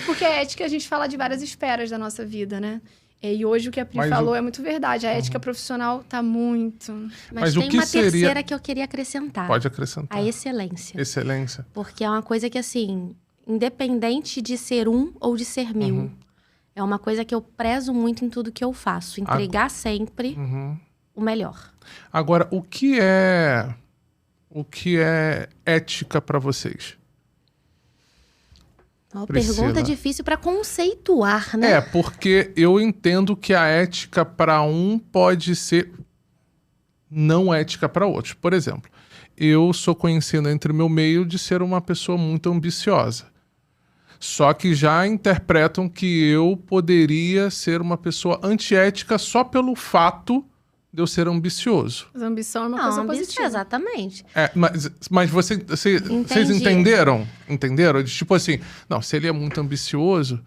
Porque a ética, a gente fala de várias esferas da nossa vida, né? E hoje o que a Pri falou é muito verdade. A ética profissional tá muito... Mas tem uma terceira que eu queria acrescentar. Pode acrescentar. A excelência. Excelência. Porque é uma coisa que, assim, independente de ser 1 ou de ser 1000, é uma coisa que eu prezo muito em tudo que eu faço. Entregar sempre o melhor. Agora, o que é ética para vocês? Uma pergunta difícil para conceituar, né? Porque eu entendo que a ética para um pode ser não ética para outros. Por exemplo, eu sou conhecido entre o meu meio de ser uma pessoa muito ambiciosa. Só que já interpretam que eu poderia ser uma pessoa antiética só pelo fato de eu ser ambicioso. Mas a ambição é uma coisa positiva. Exatamente. Mas vocês entenderam? Entenderam? Tipo assim, não, se ele é muito ambicioso,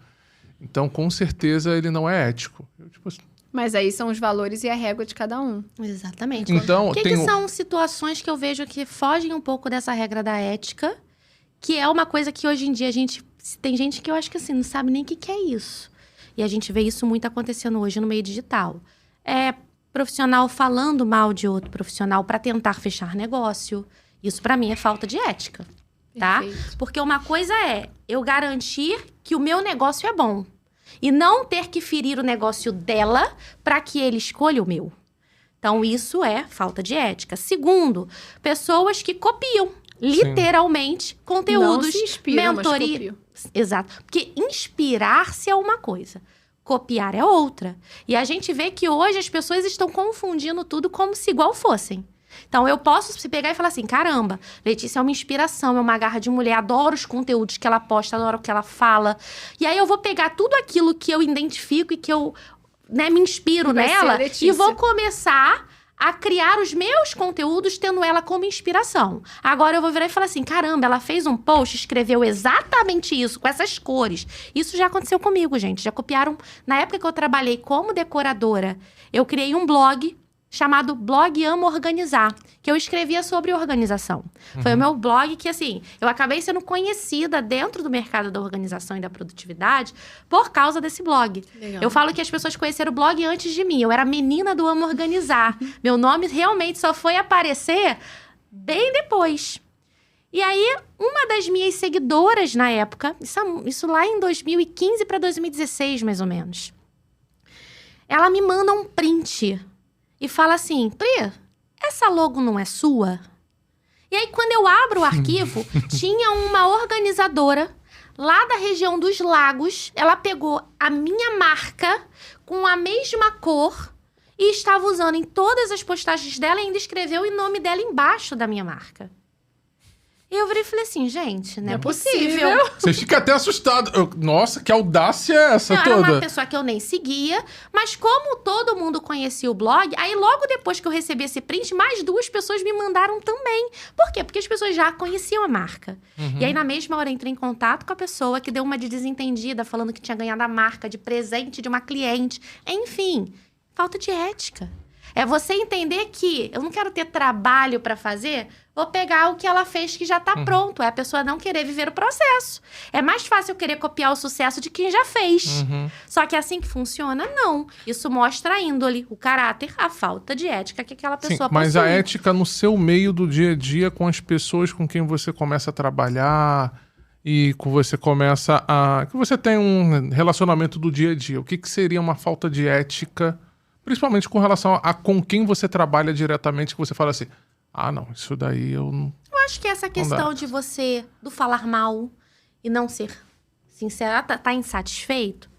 então com certeza ele não é ético. Mas aí são os valores e a régua de cada um. Exatamente. Então, o que são situações que eu vejo que fogem um pouco dessa regra da ética, que é uma coisa que hoje em dia tem gente que eu acho que assim, não sabe nem o que é isso. E a gente vê isso muito acontecendo hoje no meio digital. Profissional falando mal de outro profissional para tentar fechar negócio. Isso para mim é falta de ética, tá? Perfeito. Porque uma coisa é eu garantir que o meu negócio é bom e não ter que ferir o negócio dela para que ele escolha o meu. Então isso é falta de ética. Segundo, pessoas que copiam literalmente conteúdos, não se inspiram, mentoria. Mas copiam. Exato. Porque inspirar-se é uma coisa. Copiar é outra. E a gente vê que hoje as pessoas estão confundindo tudo como se igual fossem. Então, eu posso se pegar e falar assim, caramba, Letícia é uma inspiração, é uma garra de mulher, adoro os conteúdos que ela posta, adoro o que ela fala. E aí, eu vou pegar tudo aquilo que eu identifico e que eu me inspiro nela e vou começar a criar os meus conteúdos tendo ela como inspiração. Agora eu vou virar e falar assim, caramba, ela fez um post, escreveu exatamente isso, com essas cores. Isso já aconteceu comigo, gente. Já copiaram. Na época que eu trabalhei como decoradora, eu criei um blog chamado Blog Amo Organizar, que eu escrevia sobre organização. Foi o meu blog que, assim, eu acabei sendo conhecida dentro do mercado da organização e da produtividade por causa desse blog. Legal. Eu falo que as pessoas conheceram o blog antes de mim. Eu era a menina do Amo Organizar. Meu nome realmente só foi aparecer bem depois. E aí, uma das minhas seguidoras na época, isso lá em 2015 para 2016, mais ou menos, ela me manda um print e fala assim, Pri, essa logo não é sua? E aí, quando eu abro o arquivo, tinha uma organizadora lá da região dos Lagos. Ela pegou a minha marca com a mesma cor e estava usando em todas as postagens dela e ainda escreveu o nome dela embaixo da minha marca. E eu virei e falei assim, gente, não é possível. Você fica até assustado. Nossa, que audácia é essa não, toda? Era uma pessoa que eu nem seguia, mas como todo mundo conhecia o blog, aí logo depois que eu recebi esse print, mais 2 pessoas me mandaram também. Por quê? Porque as pessoas já conheciam a marca. E aí, na mesma hora, eu entrei em contato com a pessoa que deu uma de desentendida, falando que tinha ganhado a marca de presente de uma cliente. Enfim, falta de ética. É você entender que eu não quero ter trabalho pra fazer, vou pegar o que ela fez que já tá pronto. É a pessoa não querer viver o processo. É mais fácil eu querer copiar o sucesso de quem já fez. Só que é assim que funciona? Não. Isso mostra a índole, o caráter, a falta de ética que aquela pessoa possui. Mas a ética no seu meio do dia a dia, com as pessoas com quem você começa a trabalhar e que você começa a... que você tem um relacionamento do dia a dia. O que seria uma falta de ética... Principalmente com relação a com quem você trabalha diretamente, que você fala assim, não, isso daí eu não... Eu acho que essa questão de você, do falar mal e não ser sincero, tá insatisfeito,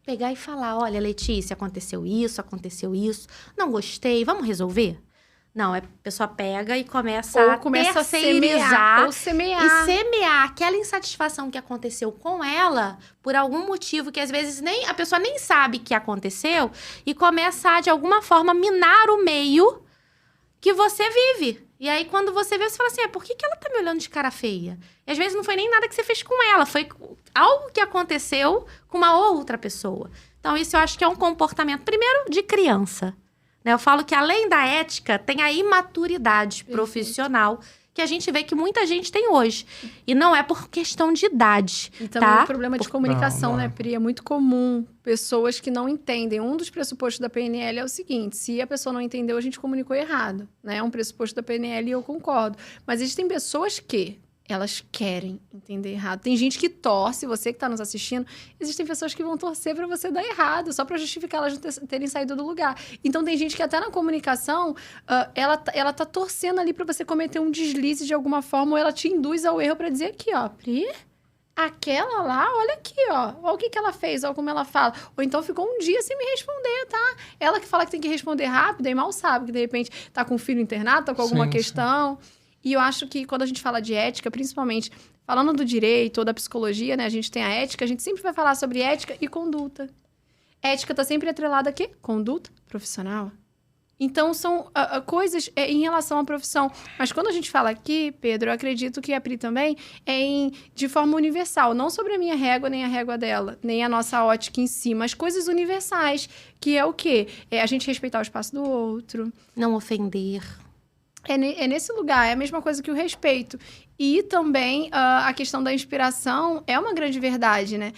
pegar e falar, olha, Letícia, aconteceu isso, não gostei, vamos resolver? Não, a pessoa pega e começa a terceirizar. Ou semear. E semear aquela insatisfação que aconteceu com ela, por algum motivo que às vezes a pessoa nem sabe que aconteceu, e começa a, de alguma forma, minar o meio que você vive. E aí, quando você vê, você fala assim, por que ela tá me olhando de cara feia? E às vezes não foi nem nada que você fez com ela, foi algo que aconteceu com uma outra pessoa. Então, isso eu acho que é um comportamento, primeiro, de criança. Eu falo que, além da ética, tem a imaturidade profissional que a gente vê que muita gente tem hoje. E não é por questão de idade, e também o problema de comunicação, né, Pri? É muito comum pessoas que não entendem. Um dos pressupostos da PNL é o seguinte, se a pessoa não entendeu, a gente comunicou errado, né? É um pressuposto da PNL e eu concordo. Mas existem pessoas que... elas querem entender errado. Tem gente que torce, você que está nos assistindo, existem pessoas que vão torcer para você dar errado, só para justificar elas não terem saído do lugar. Então, tem gente que até na comunicação, ela tá torcendo ali para você cometer um deslize de alguma forma, ou ela te induz ao erro para dizer aqui, ó, Pri, aquela lá, olha aqui, ó o que ela fez, olha como ela fala. Ou então ficou um dia sem me responder, tá? Ela que fala que tem que responder rápido, aí mal sabe que, de repente, tá com o filho internado, tá com alguma questão... E eu acho que quando a gente fala de ética, principalmente falando do direito ou da psicologia, né? A gente tem a ética, a gente sempre vai falar sobre ética e conduta. Ética está sempre atrelada a quê? Conduta profissional. Então, são coisas em relação à profissão. Mas quando a gente fala aqui, Pedro, eu acredito que a Pri também de forma universal. Não sobre a minha régua, nem a régua dela, nem a nossa ótica em si, mas coisas universais. Que é o quê? É a gente respeitar o espaço do outro. Não ofender. É nesse lugar, é a mesma coisa que o respeito. E também a questão da inspiração é uma grande verdade, né?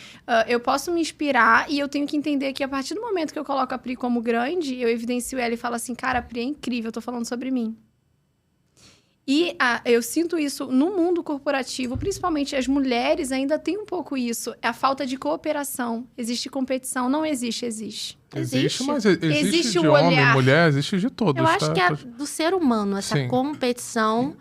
Eu posso me inspirar e eu tenho que entender que a partir do momento que eu coloco a Pri como grande, eu evidencio ela e falo assim, cara, a Pri é incrível, eu tô falando sobre mim. E eu sinto isso no mundo corporativo, principalmente as mulheres ainda têm um pouco isso. É a falta de cooperação. Existe competição? Não existe, existe. Existe, mas existe de homem, mulher, existe de todos. Eu acho que é do ser humano, essa competição.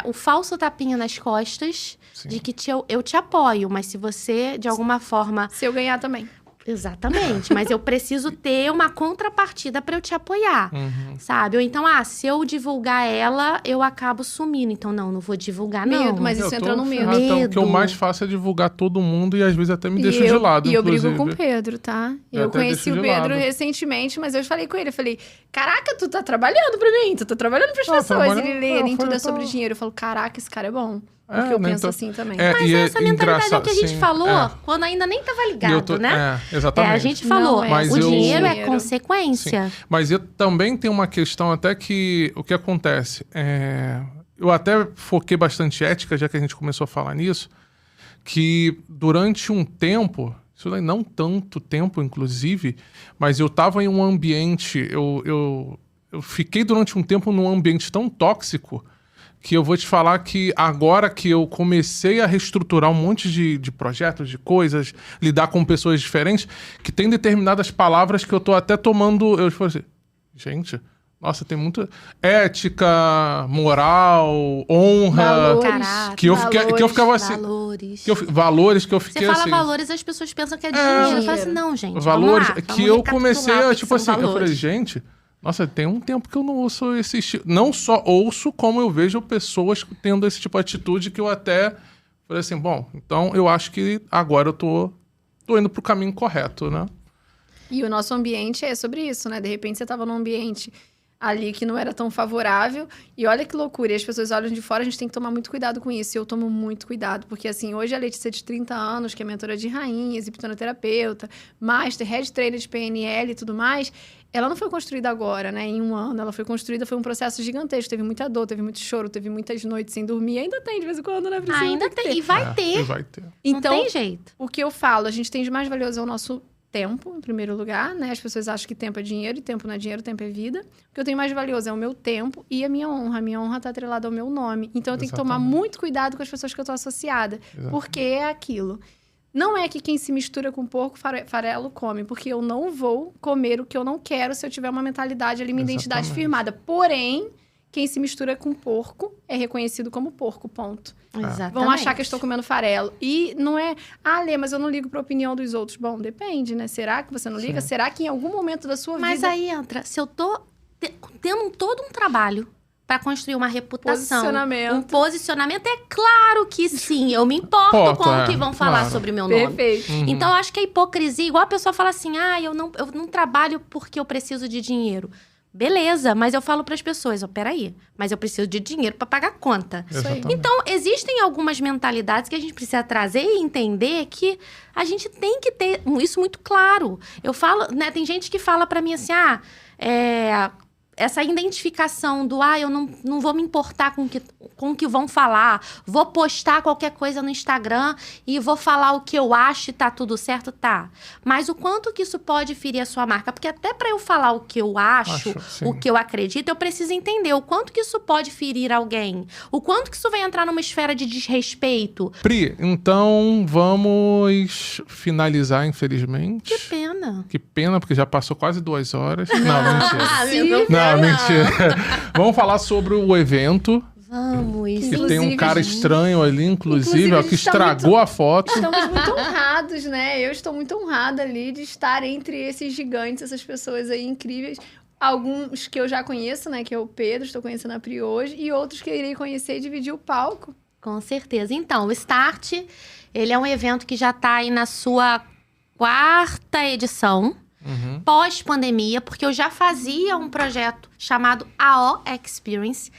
O falso tapinha nas costas, de que eu te apoio, mas se você, de alguma forma... Se eu ganhar também. Exatamente, mas eu preciso ter uma contrapartida para eu te apoiar, sabe? Ou então, se eu divulgar ela, eu acabo sumindo. Então, não vou divulgar, não. Medo, mas isso entra no medo. Então, o que eu mais faço é divulgar todo mundo e às vezes até me deixo de lado, E eu brigo com o Pedro, tá? Eu conheci o Pedro recentemente, mas eu falei com ele, eu falei, caraca, tu tá trabalhando pra mim, tu tá trabalhando pras pessoas. Ele lê, nem tudo é sobre dinheiro. Eu falo, caraca, esse cara é bom. Porque eu penso assim também. Mas essa mentalidade é o que a gente falou quando ainda nem tava ligado, né? Exatamente. A gente falou, o dinheiro é consequência. Sim. Mas eu também tenho uma questão até que... O que acontece? Eu até foquei bastante ética, já que a gente começou a falar nisso, que durante um tempo... Isso não tanto tempo, inclusive, mas eu tava em um ambiente... Eu fiquei durante um tempo num ambiente tão tóxico que eu vou te falar que agora que eu comecei a reestruturar um monte de projetos, de coisas, lidar com pessoas diferentes, que tem determinadas palavras que eu tô até tomando... Eu falo assim, gente, Nossa, tem muito... Ética, moral, honra... Valores, que eu ficava assim... Valores que eu fiquei assim... Você fala valores, as pessoas pensam que é dinheiro. Eu falo assim, não, gente, valores vamos lá, que eu comecei a, que tipo assim, valores. eu falei, gente... Nossa, tem um tempo que eu não ouço esse estilo. Não só ouço, como eu vejo pessoas tendo esse tipo de atitude que eu até... Falei assim, bom, então eu acho que agora eu tô indo pro caminho correto, né? E o nosso ambiente é sobre isso, né? De repente você tava num ambiente ali que não era tão favorável. E olha que loucura, e as pessoas olham de fora, a gente tem que tomar muito cuidado com isso. E eu tomo muito cuidado, porque assim, hoje a Letícia de 30 anos, que é mentora de rainhas, hipnoterapeuta, master, head trainer de PNL e tudo mais, ela não foi construída agora, né? Em um ano. Ela foi construída, foi um processo gigantesco. Teve muita dor, teve muito choro, teve muitas noites sem dormir. Ainda tem, de vez em quando, né, Priscila? Ainda tem, e vai ter. E vai ter. Então, não tem jeito. o que eu falo, a gente tem de mais valioso é o nosso tempo, em primeiro lugar, né? As pessoas acham que tempo é dinheiro, e tempo não é dinheiro, tempo é vida. O que eu tenho mais valioso é o meu tempo e a minha honra. A minha honra tá atrelada ao meu nome. Então, eu tenho que tomar muito cuidado com as pessoas que eu tô associada. Exatamente. Porque é aquilo. Não é que quem se mistura com porco, farelo come. Porque eu não vou comer o que eu não quero se eu tiver uma mentalidade ali, uma identidade firmada. Porém, quem se mistura com porco é reconhecido como porco, ponto. Exatamente. Vão achar que eu estou comendo farelo. E não é, Lê, mas eu não ligo para a opinião dos outros. Bom, depende, né? Será que você não liga? Sim. Será que em algum momento da sua vida... Mas aí entra, se eu tô tendo todo um trabalho para construir uma reputação, um posicionamento, é claro que sim, eu me importo com o que vão falar sobre o meu nome. Perfeito. Então, eu acho que a hipocrisia, igual a pessoa fala assim, eu não trabalho porque eu preciso de dinheiro. Beleza, mas eu falo para as pessoas, peraí, mas eu preciso de dinheiro para pagar conta. Então, existem algumas mentalidades que a gente precisa trazer e entender que a gente tem que ter isso muito claro. Eu falo, né, tem gente que fala para mim assim, essa identificação do, eu não vou me importar com o que vão falar, vou postar qualquer coisa no Instagram e vou falar o que eu acho e tá tudo certo, tá. Mas o quanto que isso pode ferir a sua marca? Porque até para eu falar o que eu acho o que eu acredito, eu preciso entender o quanto que isso pode ferir alguém, o quanto que isso vai entrar numa esfera de desrespeito. Pri, então vamos finalizar, infelizmente. Que pena. Que pena, porque já passou quase 2 horas. Não, mentira. Vamos falar sobre o evento. Vamos. Que tem um cara estranho ali, inclusive que estragou a foto. Estamos muito honrados, né? Eu estou muito honrada ali de estar entre esses gigantes, essas pessoas aí incríveis. Alguns que eu já conheço, né? Que é o Pedro, estou conhecendo a Pri hoje. E outros que eu irei conhecer e dividir o palco. Com certeza. Então, o Start, ele é um evento que já está aí na sua 4ª edição. Pós-pandemia, porque eu já fazia um projeto chamado AO Experience.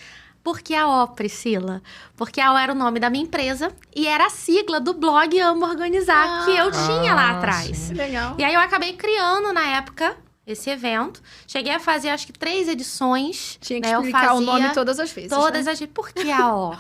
Por que AO, Priscila? Porque AO era o nome da minha empresa e era a sigla do blog Amo Organizar, que eu tinha lá atrás. Sim. Legal. E aí eu acabei criando, na época, esse evento. Cheguei a fazer, acho que 3 edições. Tinha que explicar o nome todas as vezes. Todas as vezes. Por que AO?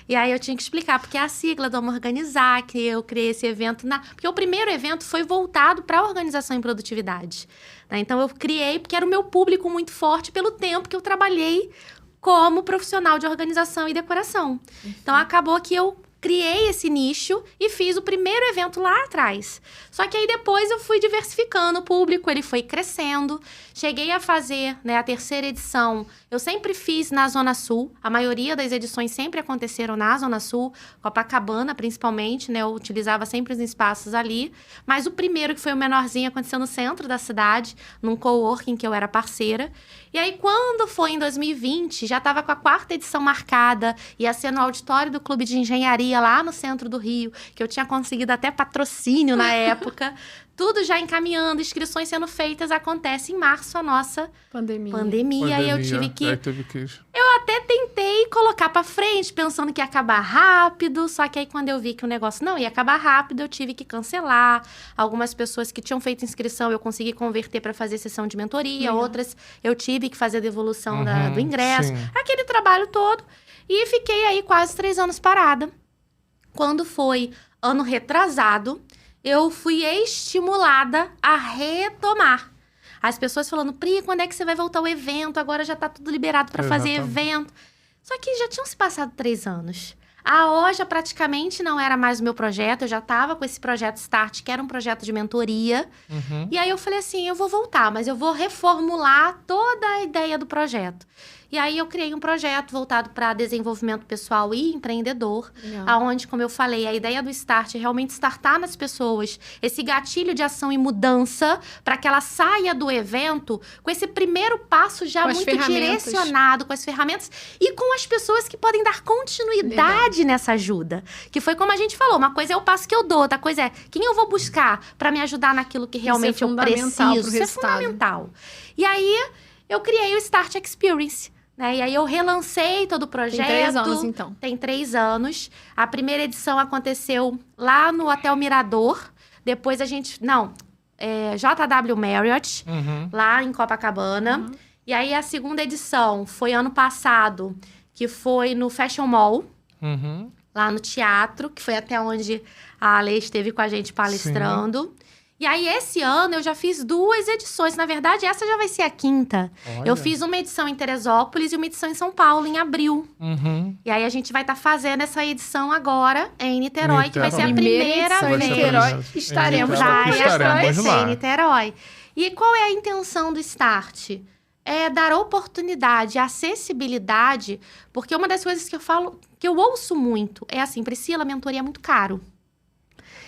E aí eu tinha que explicar, porque é a sigla do Amo Organizar, que eu criei esse evento. Porque o primeiro evento foi voltado para a organização e produtividade. Né? Então eu criei, porque era o meu público muito forte pelo tempo que eu trabalhei como profissional de organização e decoração. Então acabou que eu criei esse nicho e fiz o primeiro evento lá atrás. Só que aí depois eu fui diversificando o público, ele foi crescendo. Cheguei a fazer, né, a 3ª edição. Eu sempre fiz na Zona Sul. A maioria das edições sempre aconteceram na Zona Sul, Copacabana principalmente, né? Eu utilizava sempre os espaços ali. Mas o primeiro, que foi o menorzinho, aconteceu no centro da cidade, num coworking que eu era parceira. E aí, quando foi em 2020, já estava com a 4ª edição marcada, ia ser no auditório do Clube de Engenharia, lá no centro do Rio, que eu tinha conseguido até patrocínio na época. Tudo já encaminhando, inscrições sendo feitas. Acontece em março a nossa pandemia. E eu tive que... Eu até tentei colocar pra frente, pensando que ia acabar rápido. Só que aí, quando eu vi que o negócio não ia acabar rápido, eu tive que cancelar. Algumas pessoas que tinham feito inscrição, eu consegui converter para fazer sessão de mentoria. Outras, eu tive que fazer a devolução do ingresso. Sim. Aquele trabalho todo. E fiquei aí quase 3 anos parada. Quando foi ano retrasado, eu fui estimulada a retomar. As pessoas falando, Pri, quando é que você vai voltar ao evento? Agora já tá tudo liberado para fazer evento. Só que já tinham se passado 3 anos. A Oja praticamente não era mais o meu projeto, eu já estava com esse projeto Start, que era um projeto de mentoria. E aí eu falei assim, eu vou voltar, mas eu vou reformular toda a ideia do projeto. E aí eu criei um projeto voltado para desenvolvimento pessoal e empreendedor, aonde, como eu falei, a ideia do Start é realmente startar nas pessoas esse gatilho de ação e mudança para que ela saia do evento com esse primeiro passo já muito direcionado, com as ferramentas e com as pessoas que podem dar continuidade nessa ajuda. Que foi como a gente falou, uma coisa é o passo que eu dou, outra coisa é quem eu vou buscar para me ajudar naquilo que realmente eu preciso. Isso é fundamental. E aí eu criei o Start Experience. E aí eu relancei todo o projeto. Tem 3 anos, então. Tem 3 anos. A primeira edição aconteceu lá no Hotel Mirador. Depois a gente... JW Marriott, lá em Copacabana. E aí a segunda edição foi ano passado, que foi no Fashion Mall. Lá no teatro, que foi até onde a Ale esteve com a gente palestrando. Sim. E aí, esse ano, eu já fiz 2 edições. Na verdade, essa já vai ser a 5ª. Olha. Eu fiz uma edição em Teresópolis e uma edição em São Paulo, em abril. E aí, a gente vai estar fazendo essa edição agora em Niterói, que vai ser a primeira vez. Em Niterói. Estaremos lá. Em Niterói. E qual é a intenção do Start? É dar oportunidade, acessibilidade. Porque uma das coisas que eu falo, que eu ouço muito, é assim, Priscila, mentoria é muito caro.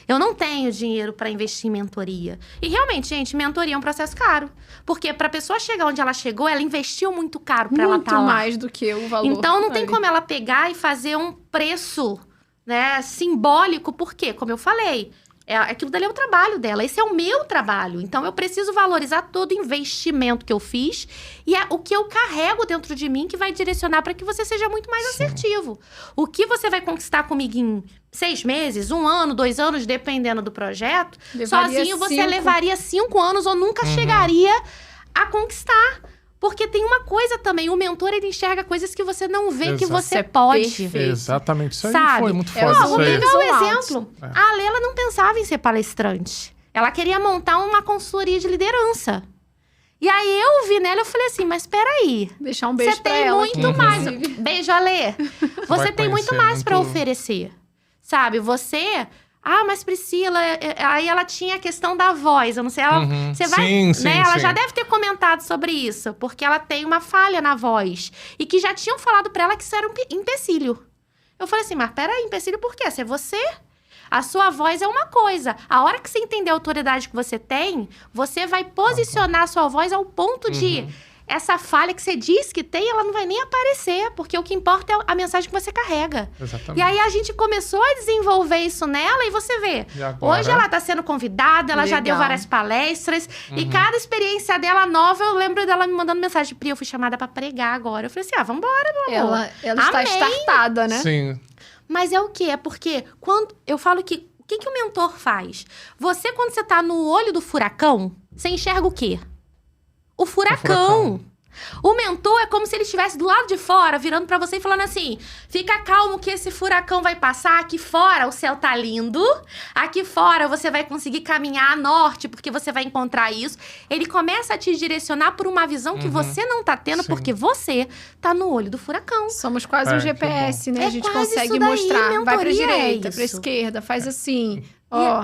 Eu não tenho dinheiro para investir em mentoria. E realmente, gente, mentoria é um processo caro. Porque para a pessoa chegar onde ela chegou, ela investiu muito caro para ela estar lá. Muito mais do que o valor. Então, não tem como ela pegar e fazer um preço, né, simbólico. Por quê? Como eu falei, aquilo dali é o trabalho dela. Esse é o meu trabalho. Então, eu preciso valorizar todo o investimento que eu fiz. E é o que eu carrego dentro de mim que vai direcionar para que você seja muito mais assertivo. O que você vai conquistar comigo em 6 meses, 1 ano, 2 anos, dependendo do projeto, sozinho você levaria 5 anos ou nunca chegaria a conquistar. Porque tem uma coisa também, o mentor, ele enxerga coisas que você não vê que você pode. Exatamente, isso aí foi muito foda. Vou pegar um exemplo. A Ale, ela não pensava em ser palestrante. Ela queria montar uma consultoria de liderança. E aí, eu vi nela, eu falei assim, mas peraí. Deixar um beijo pra ela. Você tem muito mais. Beijo, Ale. Você tem muito mais pra oferecer. Sabe, você... mas Priscila... Aí ela tinha a questão da voz. Eu não sei, você vai... Sim, ela já deve ter comentado sobre isso. Porque ela tem uma falha na voz. E que já tinham falado pra ela que isso era um empecilho. Eu falei assim, mas peraí, empecilho por quê? Se é você... A sua voz é uma coisa. A hora que você entender a autoridade que você tem, você vai posicionar a sua voz ao ponto de... Essa falha que você diz que tem, ela não vai nem aparecer. Porque o que importa é a mensagem que você carrega. Exatamente. E aí, a gente começou a desenvolver isso nela. E você vê, hoje ela está sendo convidada. Ela já deu várias palestras. E cada experiência dela nova, eu lembro dela me mandando mensagem. Pri, eu fui chamada para pregar agora. Eu falei assim, vambora, meu amor. Ela está startada, né? Sim. Mas é o quê? É porque quando eu falo que... O que o mentor faz? Você, quando você tá no olho do furacão, você enxerga o quê? O furacão. O mentor é como se ele estivesse do lado de fora, virando pra você e falando assim, fica calmo que esse furacão vai passar, aqui fora o céu tá lindo, aqui fora você vai conseguir caminhar a norte, porque você vai encontrar isso. Ele começa a te direcionar por uma visão que você não tá tendo, porque você tá no olho do furacão. Somos quase um GPS, né? A gente consegue mostrar, vai pra direita, pra esquerda, faz assim...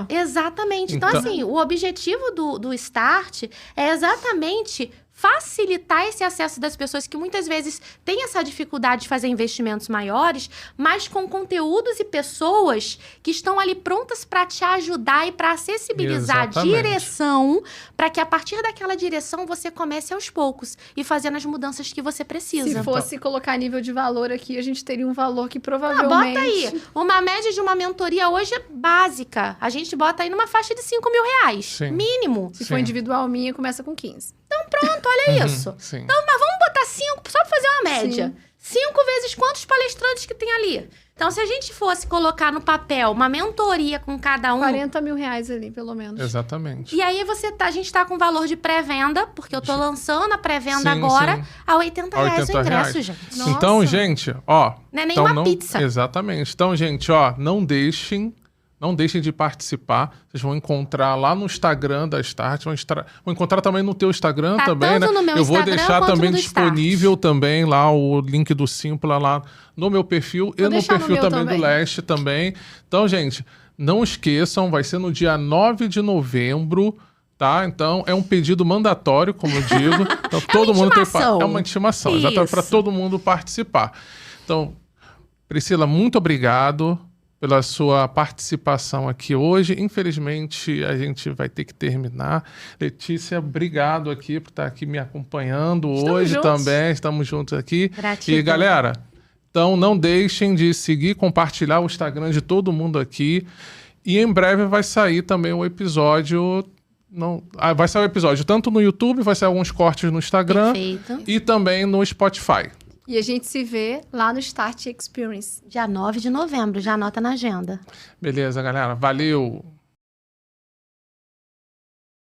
Exatamente. Então, assim, o objetivo do Start é exatamente facilitar esse acesso das pessoas que muitas vezes têm essa dificuldade de fazer investimentos maiores, mas com conteúdos e pessoas que estão ali prontas para te ajudar e para acessibilizar a direção, para que a partir daquela direção você comece aos poucos e fazendo as mudanças que você precisa. Se fosse colocar nível de valor aqui, a gente teria um valor que provavelmente... Bota aí, uma média de uma mentoria hoje é básica. A gente bota aí numa faixa de R$5.000, mínimo. Se for individual minha, começa com 15. Então pronto, olha isso. Então, mas vamos botar 5, só pra fazer uma média. 5 vezes quantos palestrantes que tem ali? Então, se a gente fosse colocar no papel uma mentoria com cada um... R$40.000 ali, pelo menos. Exatamente. E aí, a gente tá com valor de pré-venda, porque eu tô lançando a pré-venda agora, a R$80 o ingresso, gente. Nossa. Então, gente, ó... Não é nem uma pizza. Exatamente. Então, gente, não deixem Não deixem de participar. Vocês vão encontrar lá no Instagram da Start. Vão encontrar também no teu Instagram também, né? Tanto no meu Eu vou Instagram deixar quanto também no do disponível Start. também lá o link do Simpla lá no meu perfil e no perfil também do Leste também. Então, gente, não esqueçam, vai ser no dia 9 de novembro, tá? Então, é um pedido mandatório, como eu digo. Então, todo mundo tem... É uma intimação, exatamente, para todo mundo participar. Então, Priscila, muito obrigado pela sua participação aqui hoje. Infelizmente, a gente vai ter que terminar. Letícia, obrigado aqui por estar aqui me acompanhando hoje também. Estamos juntos aqui. Gratidão. E, galera, então não deixem de seguir, compartilhar o Instagram de todo mundo aqui. E em breve vai sair também o episódio... vai sair o episódio tanto no YouTube, vai sair alguns cortes no Instagram. Perfeito. E também no Spotify. E a gente se vê lá no Start Experience. Dia 9 de novembro, já anota na agenda. Beleza, galera. Valeu!